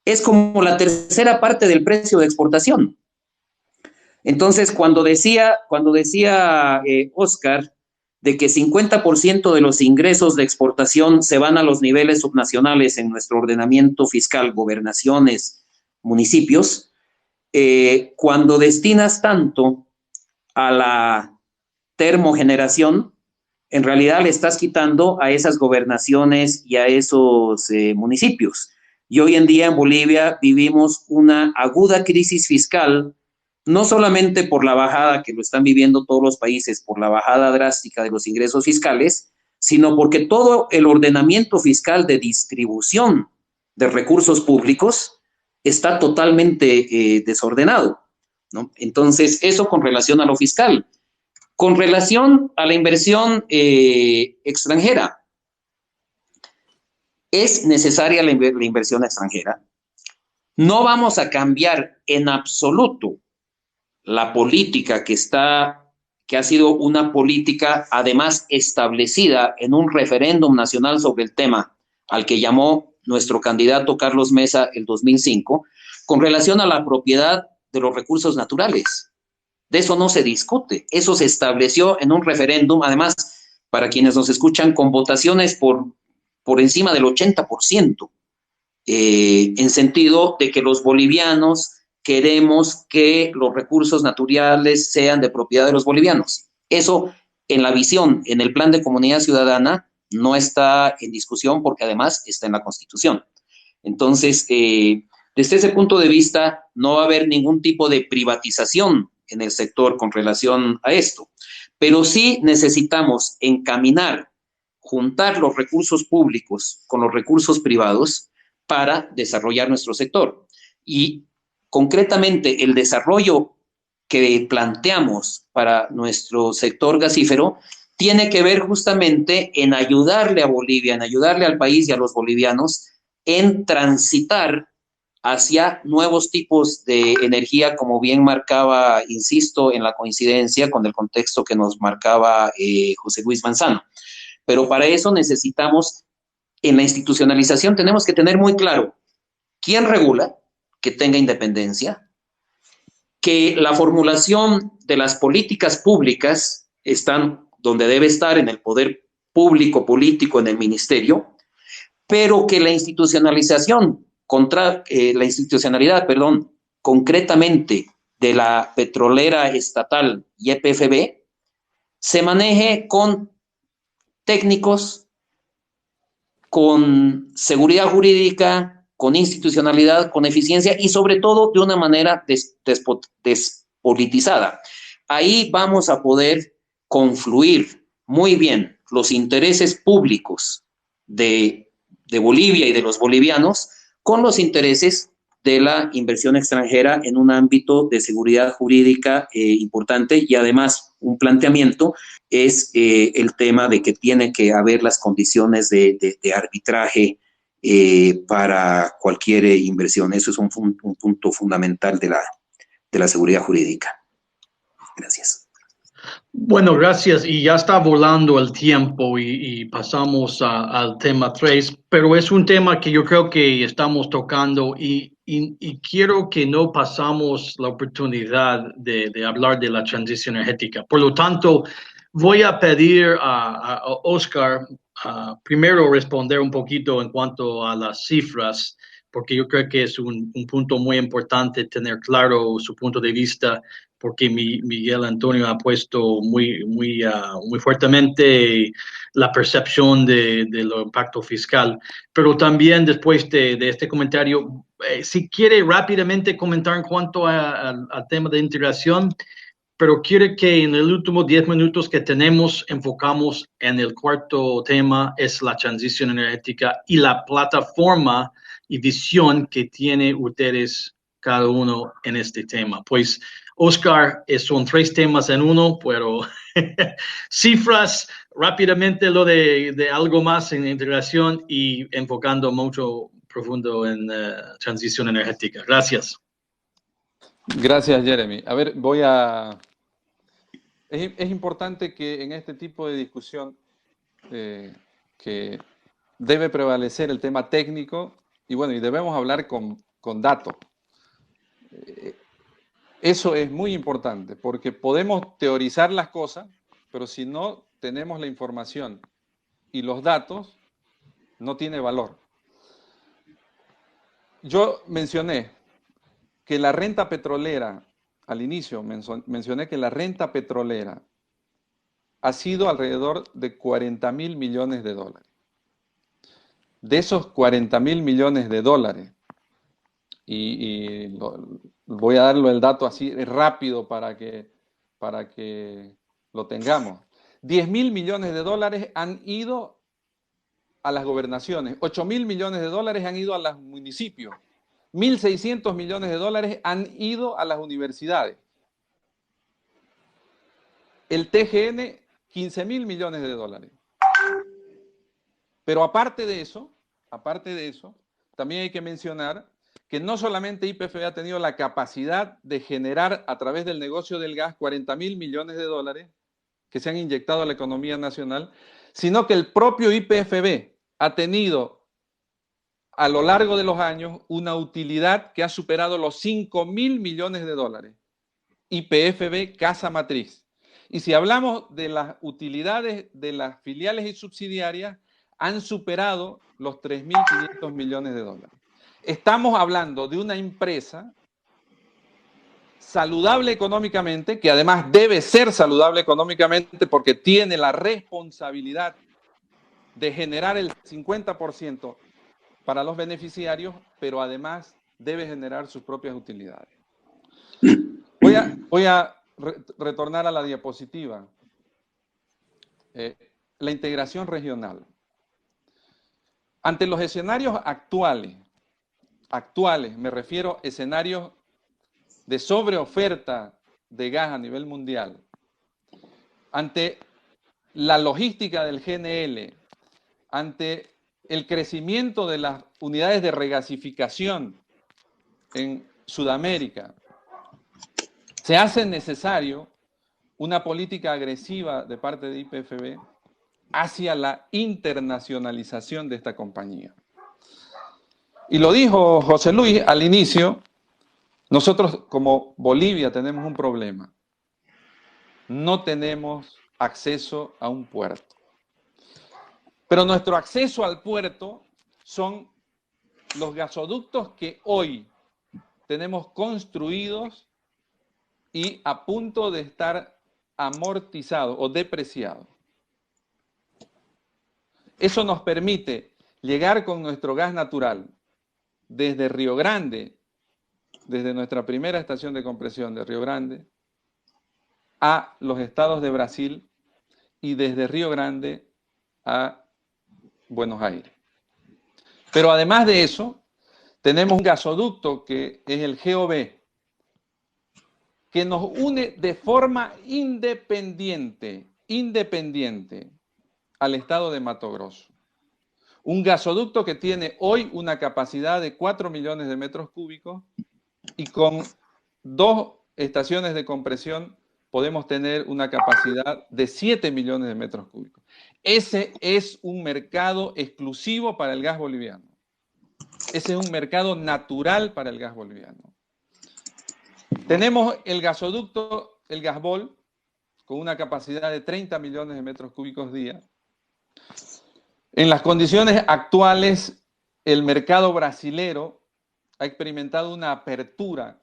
es como la tercera parte del precio de exportación. Entonces, cuando decía Oscar de que 50% de los ingresos de exportación se van a los niveles subnacionales en nuestro ordenamiento fiscal, gobernaciones, municipios, cuando destinas tanto a la termogeneración, en realidad le estás quitando a esas gobernaciones y a esos municipios. Y hoy en día en Bolivia vivimos una aguda crisis fiscal, no solamente por la bajada que lo están viviendo todos los países, por la bajada drástica de los ingresos fiscales, sino porque todo el ordenamiento fiscal de distribución de recursos públicos está totalmente desordenado, ¿no? Entonces, eso con relación a lo fiscal. Con relación a la inversión extranjera, es necesaria la inversión extranjera. No vamos a cambiar en absoluto la política que ha sido una política además establecida en un referéndum nacional sobre el tema, al que llamó nuestro candidato Carlos Mesa el 2005, con relación a la propiedad de los recursos naturales. De eso no se discute, eso se estableció en un referéndum, además, para quienes nos escuchan, con votaciones por encima del 80%, en sentido de que los bolivianos queremos que los recursos naturales sean de propiedad de los bolivianos. Eso, en la visión, en el plan de comunidad ciudadana, no está en discusión porque además está en la Constitución. Entonces, desde ese punto de vista, no va a haber ningún tipo de privatización en el sector con relación a esto. Pero sí necesitamos encaminar, juntar los recursos públicos con los recursos privados para desarrollar nuestro sector. Y concretamente el desarrollo que planteamos para nuestro sector gasífero tiene que ver justamente en ayudarle a Bolivia, en ayudarle al país y a los bolivianos en transitar hacia nuevos tipos de energía, como bien marcaba, insisto, en la coincidencia con el contexto que nos marcaba José Luis Manzano. Pero para eso necesitamos, en la institucionalización, tenemos que tener muy claro quién regula, que tenga independencia, que la formulación de las políticas públicas están donde debe estar, en el poder público, político, en el ministerio, pero que la institucionalización, concretamente de la petrolera estatal YPFB, se maneje con técnicos, con seguridad jurídica, con institucionalidad, con eficiencia y sobre todo de una manera despolitizada. Ahí vamos a poder confluir muy bien los intereses públicos de Bolivia y de los bolivianos con los intereses de la inversión extranjera en un ámbito de seguridad jurídica importante. Y además un planteamiento es el tema de que tiene que haber las condiciones de arbitraje para cualquier inversión. Eso es un punto fundamental de la seguridad jurídica. Gracias. Bueno, gracias. Y ya está volando el tiempo y pasamos al tema 3, pero es un tema que yo creo que estamos tocando y quiero que no pasamos la oportunidad de hablar de la transición energética. Por lo tanto, voy a pedir a Oscar primero responder un poquito en cuanto a las cifras, porque yo creo que es un punto muy importante tener claro su punto de vista, porque Miguel Antonio ha puesto muy fuertemente la percepción de lo impacto fiscal. Pero también después de este comentario, si quiere rápidamente comentar en cuanto al tema de integración, pero quiero que en el último 10 minutos que tenemos enfocamos en el cuarto tema, es la transición energética y la plataforma y visión que tiene ustedes cada uno en este tema. Pues, Oscar, son 3 temas en uno, pero cifras, rápidamente lo de algo más en integración y enfocando mucho profundo en transición energética. Gracias. Gracias, Jeremy. A ver, es importante que en este tipo de discusión que debe prevalecer el tema técnico y bueno, y debemos hablar con datos. Eso es muy importante porque podemos teorizar las cosas, pero si no tenemos la información y los datos, no tiene valor. Yo mencioné que la renta petrolera, al inicio mencioné que la renta petrolera ha sido alrededor de 40.000 millones de dólares. De esos 40.000 millones de dólares, voy a darle el dato así rápido para que lo tengamos. 10.000 millones de dólares han ido a las gobernaciones, 8.000 millones de dólares han ido a los municipios, 1.600 millones de dólares han ido a las universidades. El TGN, 15.000 millones de dólares. Pero aparte de eso, también hay que mencionar que no solamente YPF ha tenido la capacidad de generar a través del negocio del gas 40.000 millones de dólares que se han inyectado a la economía nacional, sino que el propio YPF ha tenido a lo largo de los años una utilidad que ha superado los 5.000 millones de dólares. YPF Casa Matriz. Y si hablamos de las utilidades de las filiales y subsidiarias, han superado los 3.500 millones de dólares. Estamos hablando de una empresa saludable económicamente, que además debe ser saludable económicamente porque tiene la responsabilidad de generar el 50% para los beneficiarios, pero además debe generar sus propias utilidades. Voy a retornar a la diapositiva. La integración regional. Ante los escenarios actuales, me refiero a escenarios de sobreoferta de gas a nivel mundial, ante la logística del GNL, ante el crecimiento de las unidades de regasificación en Sudamérica, se hace necesario una política agresiva de parte de YPF hacia la internacionalización de esta compañía. Y lo dijo José Luis al inicio, nosotros como Bolivia tenemos un problema. No tenemos acceso a un puerto. Pero nuestro acceso al puerto son los gasoductos que hoy tenemos construidos y a punto de estar amortizados o depreciados. Eso nos permite llegar con nuestro gas natural desde Río Grande, desde nuestra primera estación de compresión de Río Grande, a los estados de Brasil y desde Río Grande a Buenos Aires. Pero además de eso, tenemos un gasoducto que es el GOB, que nos une de forma independiente al estado de Mato Grosso. Un gasoducto que tiene hoy una capacidad de 4 millones de metros cúbicos y con 2 estaciones de compresión podemos tener una capacidad de 7 millones de metros cúbicos. Ese es un mercado exclusivo para el gas boliviano. Ese es un mercado natural para el gas boliviano. Tenemos el gasoducto, el Gasbol, con una capacidad de 30 millones de metros cúbicos día. En las condiciones actuales, el mercado brasilero ha experimentado una apertura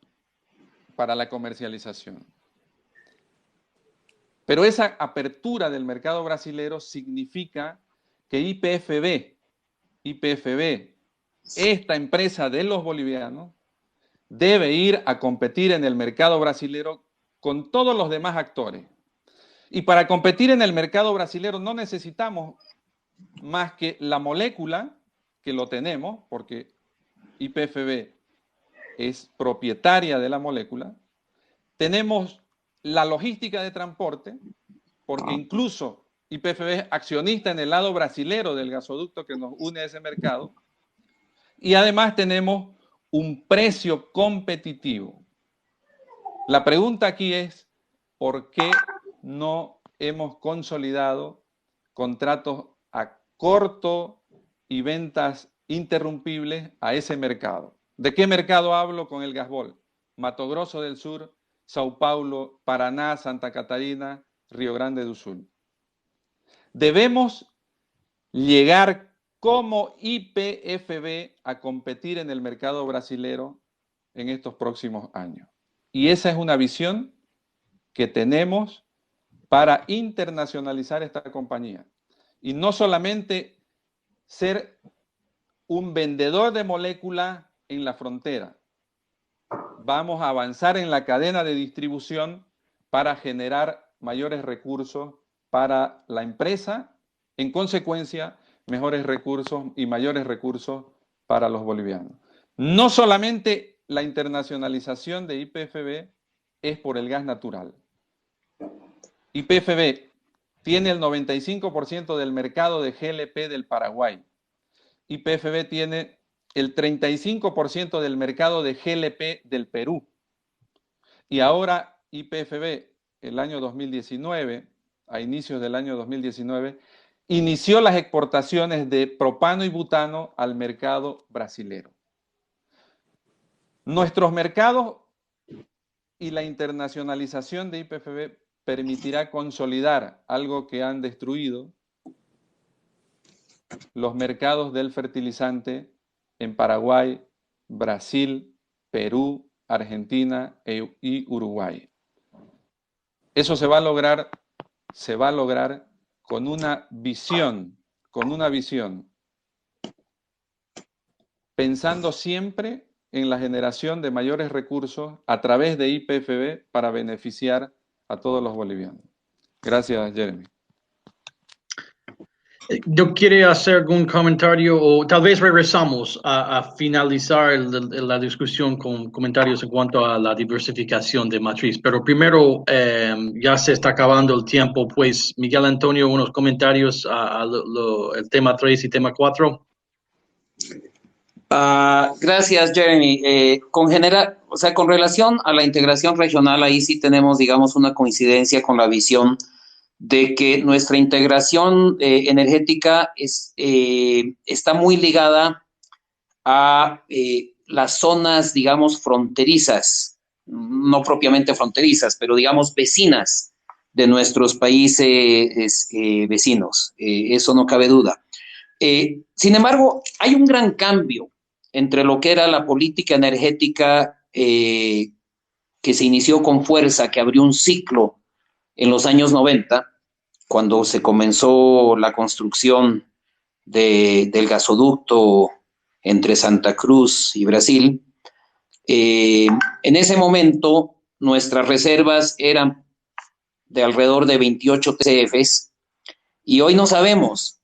para la comercialización. Pero esa apertura del mercado brasilero significa que YPF, esta empresa de los bolivianos, debe ir a competir en el mercado brasilero con todos los demás actores. Y para competir en el mercado brasilero no necesitamos más que la molécula, que lo tenemos, porque YPF es propietaria de la molécula. Tenemos la logística de transporte, porque incluso YPF es accionista en el lado brasilero del gasoducto que nos une a ese mercado. Y además tenemos un precio competitivo. La pregunta aquí es, ¿por qué no hemos consolidado contratos a corto y ventas interrumpibles a ese mercado? ¿De qué mercado hablo con el Gasbol? Mato Grosso del Sur, Sao Paulo, Paraná, Santa Catarina, Río Grande do Sul. Debemos llegar como YPFB a competir en el mercado brasilero en estos próximos años. Y esa es una visión que tenemos para internacionalizar esta compañía. Y no solamente ser un vendedor de molécula en la frontera. Vamos a avanzar en la cadena de distribución para generar mayores recursos para la empresa, en consecuencia, mejores recursos y mayores recursos para los bolivianos. No solamente la internacionalización de YPFB es por el gas natural. YPFB tiene el 95% del mercado de GLP del Paraguay. YPFB tiene el 35% del mercado de GLP del Perú. Y ahora YPFB, el año 2019, a inicios del año 2019, inició las exportaciones de propano y butano al mercado brasilero. Nuestros mercados y la internacionalización de YPFB permitirá consolidar algo que han destruido los mercados del fertilizante en Paraguay, Brasil, Perú, Argentina y Uruguay. Eso se va a lograr con una visión, pensando siempre en la generación de mayores recursos a través de YPFB para beneficiar a todos los bolivianos. Gracias, Jeremy. Yo quería hacer algún comentario o tal vez regresamos a finalizar la discusión con comentarios en cuanto a la diversificación de matriz. Pero primero, ya se está acabando el tiempo, pues Miguel Antonio, unos comentarios el tema 3 y tema 4. Gracias, Jeremy. Con relación a la integración regional, ahí sí tenemos, digamos, una coincidencia con la visión de que nuestra integración energética está muy ligada a las zonas, digamos, fronterizas, no propiamente fronterizas, pero digamos vecinas de nuestros países vecinos. Eso no cabe duda. Sin embargo, hay un gran cambio entre lo que era la política energética que se inició con fuerza, que abrió un ciclo en los años 90, cuando se comenzó la construcción del gasoducto entre Santa Cruz y Brasil. En ese momento, nuestras reservas eran de alrededor de 28 TCFs y hoy no sabemos.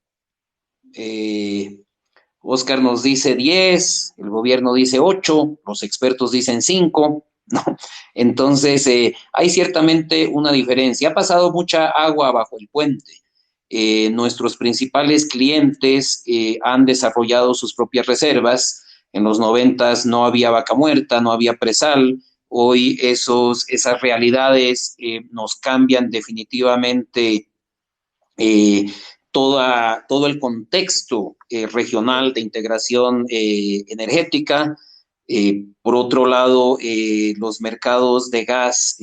Oscar nos dice 10, el gobierno dice 8, los expertos dicen 5, ¿no? Entonces, hay ciertamente una diferencia. Ha pasado mucha agua bajo el puente. Nuestros principales clientes han desarrollado sus propias reservas. En los 90 no había vaca muerta, no había presal. Hoy esas realidades nos cambian definitivamente todo el contexto regional de integración energética. Por otro lado, los mercados de gas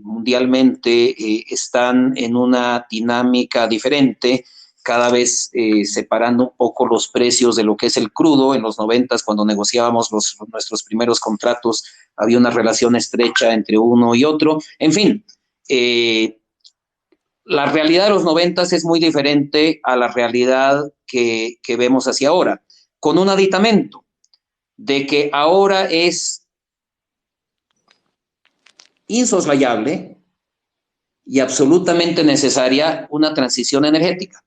mundialmente están en una dinámica diferente, cada vez separando un poco los precios de lo que es el crudo. En los 90, cuando negociábamos nuestros primeros contratos, había una relación estrecha entre uno y otro. En fin, la realidad de los 90 es muy diferente a la realidad que vemos hacia ahora, con un aditamento de que ahora es insoslayable y absolutamente necesaria una transición energética.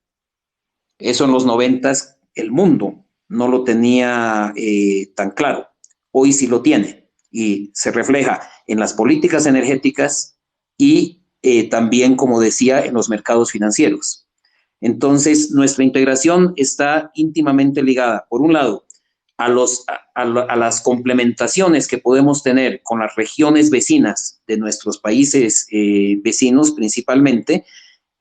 Eso en los 90 el mundo no lo tenía tan claro. Hoy sí lo tiene y se refleja en las políticas energéticas y también, como decía, en los mercados financieros. Entonces, nuestra integración está íntimamente ligada, por un lado, a las complementaciones que podemos tener con las regiones vecinas de nuestros países vecinos principalmente,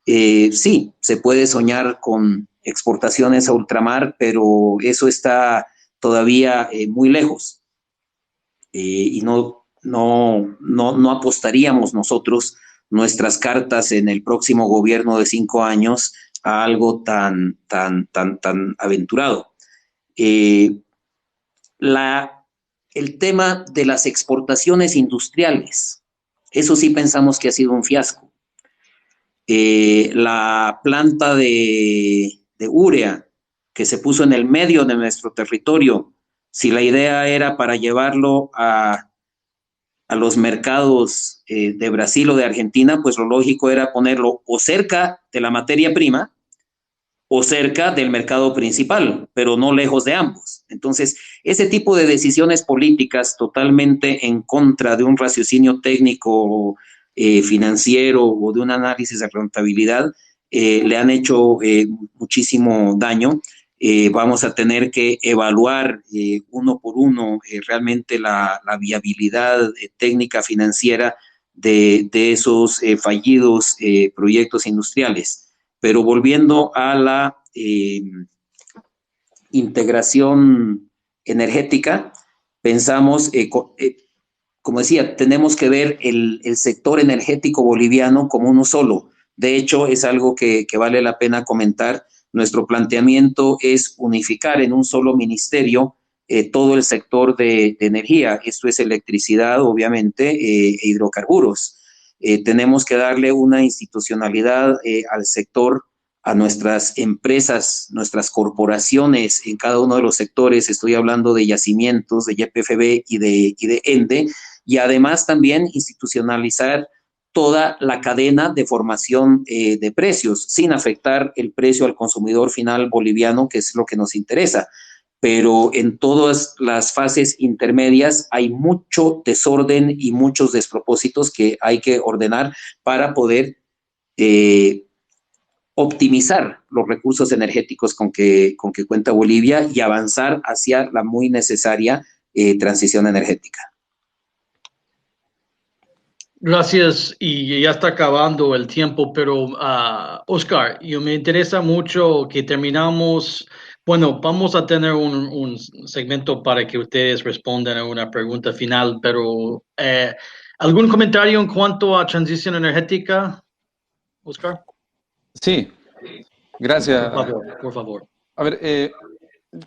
sí, se puede soñar con exportaciones a ultramar, pero eso está todavía muy lejos y no apostaríamos nosotros nuestras cartas en el próximo gobierno de 5 años a algo tan aventurado. El tema de las exportaciones industriales, eso sí pensamos que ha sido un fiasco. La planta de urea que se puso en el medio de nuestro territorio, si la idea era para llevarlo a los mercados de Brasil o de Argentina, pues lo lógico era ponerlo o cerca de la materia prima o cerca del mercado principal, pero no lejos de ambos. Entonces, ese tipo de decisiones políticas totalmente en contra de un raciocinio técnico, financiero o de un análisis de rentabilidad, le han hecho muchísimo daño. Vamos a tener que evaluar uno por uno realmente la viabilidad técnica financiera de esos fallidos proyectos industriales. Pero volviendo a la integración energética, pensamos, como decía, tenemos que ver el sector energético boliviano como uno solo. De hecho, es algo que vale la pena comentar. Nuestro planteamiento es unificar en un solo ministerio todo el sector de energía. Esto es electricidad, obviamente, e hidrocarburos. Tenemos que darle una institucionalidad al sector, a nuestras empresas, nuestras corporaciones en cada uno de los sectores. Estoy hablando de yacimientos, de YPFB y de ENDE, y además también institucionalizar toda la cadena de formación de precios, sin afectar el precio al consumidor final boliviano, que es lo que nos interesa. Pero en todas las fases intermedias hay mucho desorden y muchos despropósitos que hay que ordenar para poder optimizar los recursos energéticos con que cuenta Bolivia y avanzar hacia la muy necesaria transición energética. Gracias, y ya está acabando el tiempo, pero Oscar, me interesa mucho que terminamos. Bueno, vamos a tener un segmento para que ustedes respondan a una pregunta final, pero ¿algún comentario en cuanto a transición energética, Oscar? Sí, gracias. Por favor. A ver,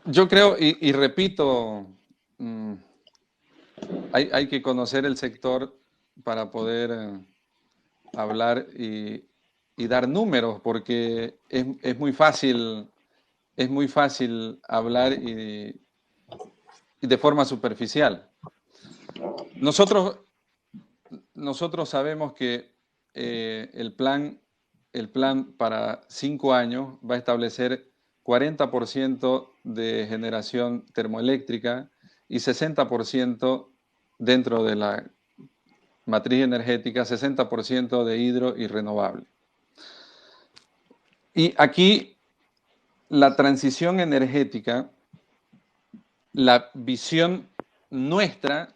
yo creo y repito, hay que conocer el sector para poder hablar y dar números, porque es muy fácil hablar y de forma superficial. Nosotros sabemos que el plan para 5 años va a establecer 40% de generación termoeléctrica y 60% dentro de la matriz energética, 60% de hidro y renovable. Y aquí la transición energética, la visión nuestra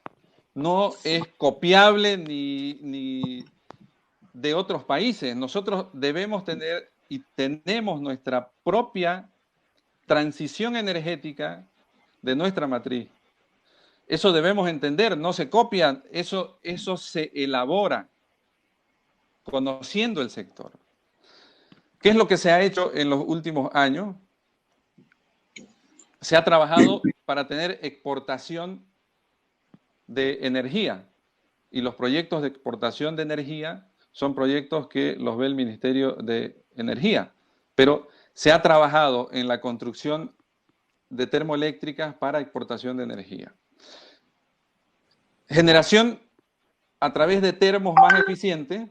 no es copiable ni de otros países. Nosotros debemos tener y tenemos nuestra propia transición energética de nuestra matriz. Eso debemos entender, no se copia, eso se elabora conociendo el sector. ¿Qué es lo que se ha hecho en los últimos años? Se ha trabajado para tener exportación de energía, y los proyectos de exportación de energía son proyectos que los ve el Ministerio de Energía, pero se ha trabajado en la construcción de termoeléctricas para exportación de energía. Generación a través de termos más eficientes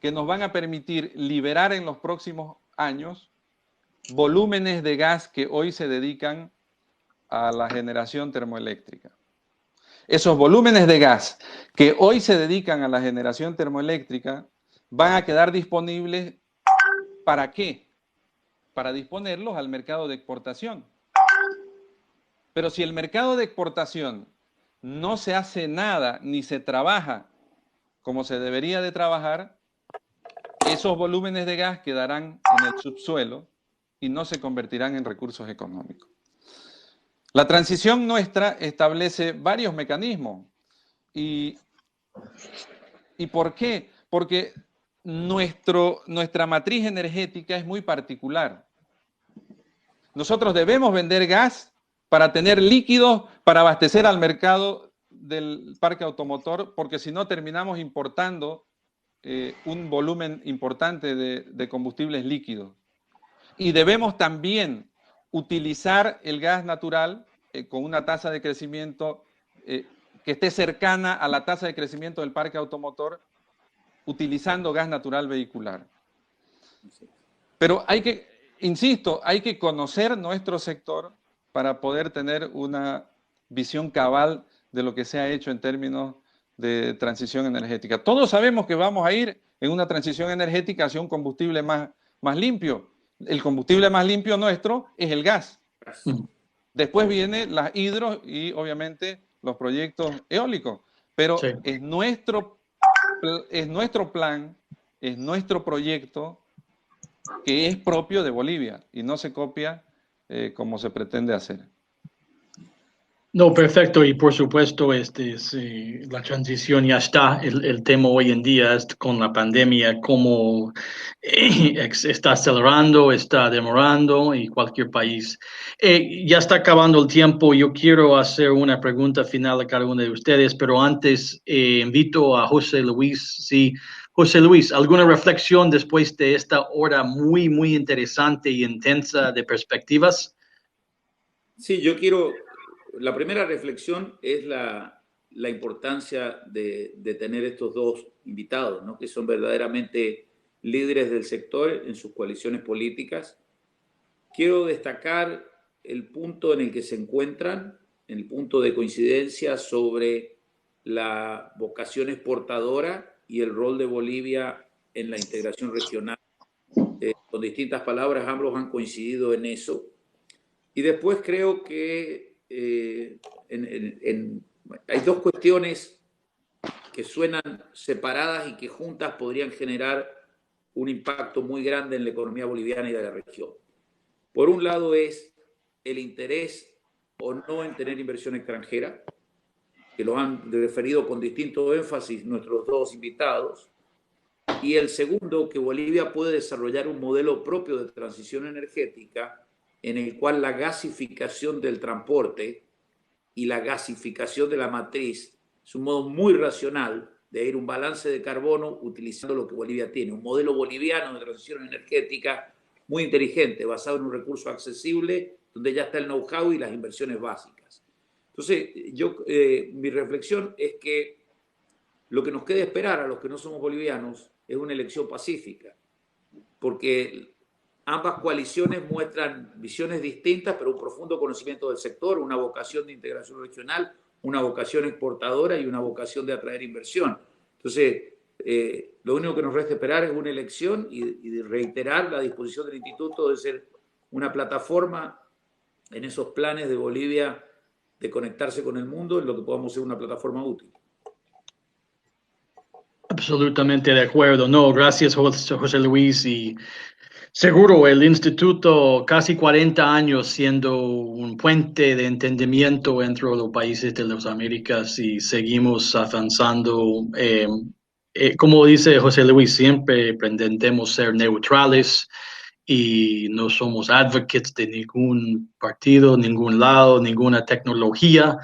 que nos van a permitir liberar en los próximos años volúmenes de gas que hoy se dedican a la generación termoeléctrica. Esos volúmenes de gas que hoy se dedican a la generación termoeléctrica van a quedar disponibles, ¿para qué? Para disponerlos al mercado de exportación. Pero si el mercado de exportación no se hace nada ni se trabaja como se debería de trabajar, esos volúmenes de gas quedarán en el subsuelo y no se convertirán en recursos económicos. La transición nuestra establece varios mecanismos. ¿Y por qué? Porque nuestra matriz energética es muy particular. Nosotros debemos vender gas para tener líquidos para abastecer al mercado del parque automotor, porque si no terminamos importando un volumen importante de combustibles líquidos. Y debemos también utilizar el gas natural con una tasa de crecimiento que esté cercana a la tasa de crecimiento del parque automotor, utilizando gas natural vehicular. Pero insisto, hay que conocer nuestro sector para poder tener una visión cabal de lo que se ha hecho en términos de transición energética. Todos sabemos que vamos a ir en una transición energética hacia un combustible más limpio. El combustible más limpio nuestro es el gas. Después vienen las hidro y obviamente los proyectos eólicos. Pero sí, es nuestro plan, es nuestro proyecto que es propio de Bolivia y no se copia como se pretende hacer. No, perfecto. Y por supuesto, la transición ya está. El tema hoy en día es con la pandemia, cómo está acelerando, está demorando, y cualquier país. Ya está acabando el tiempo. Yo quiero hacer una pregunta final a cada uno de ustedes, pero antes invito a José Luis. Sí, José Luis, ¿alguna reflexión después de esta hora muy, muy interesante y intensa de perspectivas? Sí, la primera reflexión es la importancia de tener estos dos invitados, ¿no? Que son verdaderamente líderes del sector en sus coaliciones políticas. Quiero destacar el punto en el que se encuentran, el punto de coincidencia sobre la vocación exportadora y el rol de Bolivia en la integración regional. Con distintas palabras, ambos han coincidido en eso. Y después creo que hay dos cuestiones que suenan separadas y que juntas podrían generar un impacto muy grande en la economía boliviana y de la región. Por un lado es el interés o no en tener inversión extranjera, que lo han referido con distinto énfasis nuestros dos invitados. Y el segundo, que Bolivia puede desarrollar un modelo propio de transición energética en el cual la gasificación del transporte y la gasificación de la matriz es un modo muy racional de ir un balance de carbono utilizando lo que Bolivia tiene, un modelo boliviano de transición energética muy inteligente, basado en un recurso accesible, donde ya está el know-how y las inversiones básicas. Entonces, mi reflexión es que lo que nos queda esperar a los que no somos bolivianos es una elección pacífica, porque ambas coaliciones muestran visiones distintas, pero un profundo conocimiento del sector, una vocación de integración regional, una vocación exportadora y una vocación de atraer inversión. Entonces, lo único que nos resta esperar es una elección y de reiterar la disposición del instituto de ser una plataforma en esos planes de Bolivia de conectarse con el mundo, en lo que podamos ser una plataforma útil. Absolutamente de acuerdo. No, gracias, José Luis. Y seguro el instituto, casi 40 años siendo un puente de entendimiento entre los países de las Américas, y seguimos avanzando. Como dice José Luis, siempre pretendemos ser neutrales y no somos advocates de ningún partido, ningún lado, ninguna tecnología.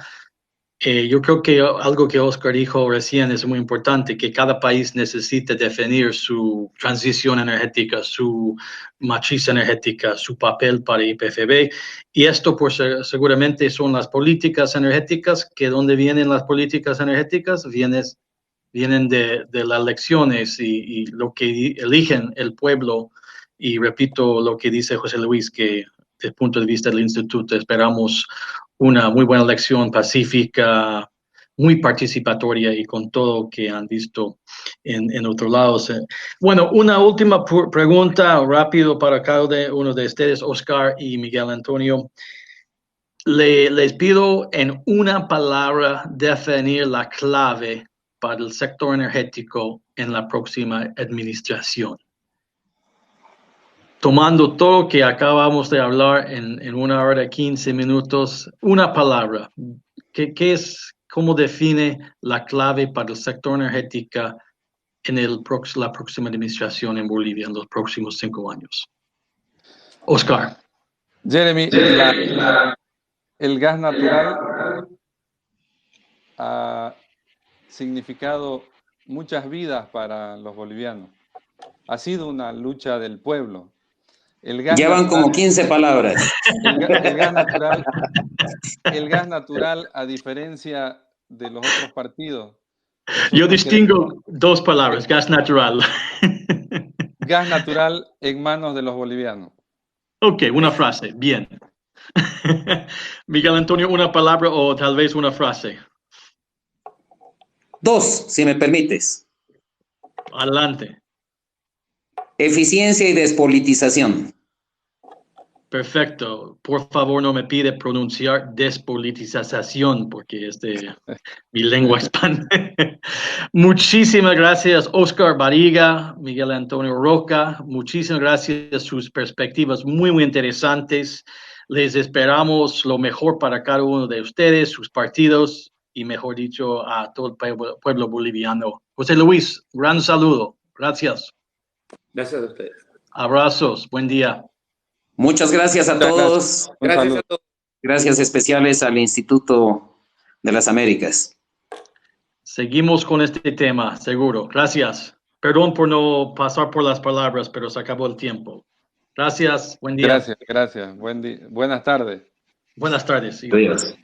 Yo creo que algo que Oscar dijo recién es muy importante, que cada país necesita definir su transición energética, su matriz energética, su papel para IPFB, y esto seguramente son las políticas energéticas, que donde vienen las políticas energéticas, vienen de las elecciones y lo que eligen el pueblo. Y repito lo que dice José Luis, que desde el punto de vista del instituto esperamos una muy buena elección pacífica, muy participatoria y con todo que han visto en otros lados. Bueno, una última pregunta rápido para cada uno de ustedes, Oscar y Miguel Antonio. Les pido en una palabra definir la clave para el sector energético en la próxima administración. Tomando todo lo que acabamos de hablar en 1 hora 15 minutos, una palabra. ¿Cómo define la clave para el sector energético en la próxima administración en Bolivia en los próximos 5 años? Oscar. Jeremy, el gas natural ha significado muchas vidas para los bolivianos. Ha sido una lucha del pueblo. Ya van como 15 palabras. El gas natural, a diferencia de los otros partidos. Yo distingo 2 palabras, gas natural. Gas natural en manos de los bolivianos. Ok, una frase, bien. Miguel Antonio, una palabra o tal vez una frase. 2, si me permites. Adelante. Eficiencia y despolitización. Perfecto. Por favor, no me pide pronunciar despolitización porque mi lengua expande. Muchísimas gracias, Oscar Barriga, Miguel Antonio Roca. Muchísimas gracias. Sus perspectivas muy, muy interesantes. Les esperamos lo mejor para cada uno de ustedes, sus partidos y, mejor dicho, a todo el pueblo boliviano. José Luis, gran saludo. Gracias. Gracias a ustedes. Abrazos. Buen día. Muchas gracias a todos. Gracias a todos. Gracias especiales al Instituto de las Américas. Seguimos con este tema, seguro. Gracias. Perdón por no pasar por las palabras, pero se acabó el tiempo. Gracias. Buen día. Gracias. Buen día. Buenas tardes. Buenas tardes. Adiós.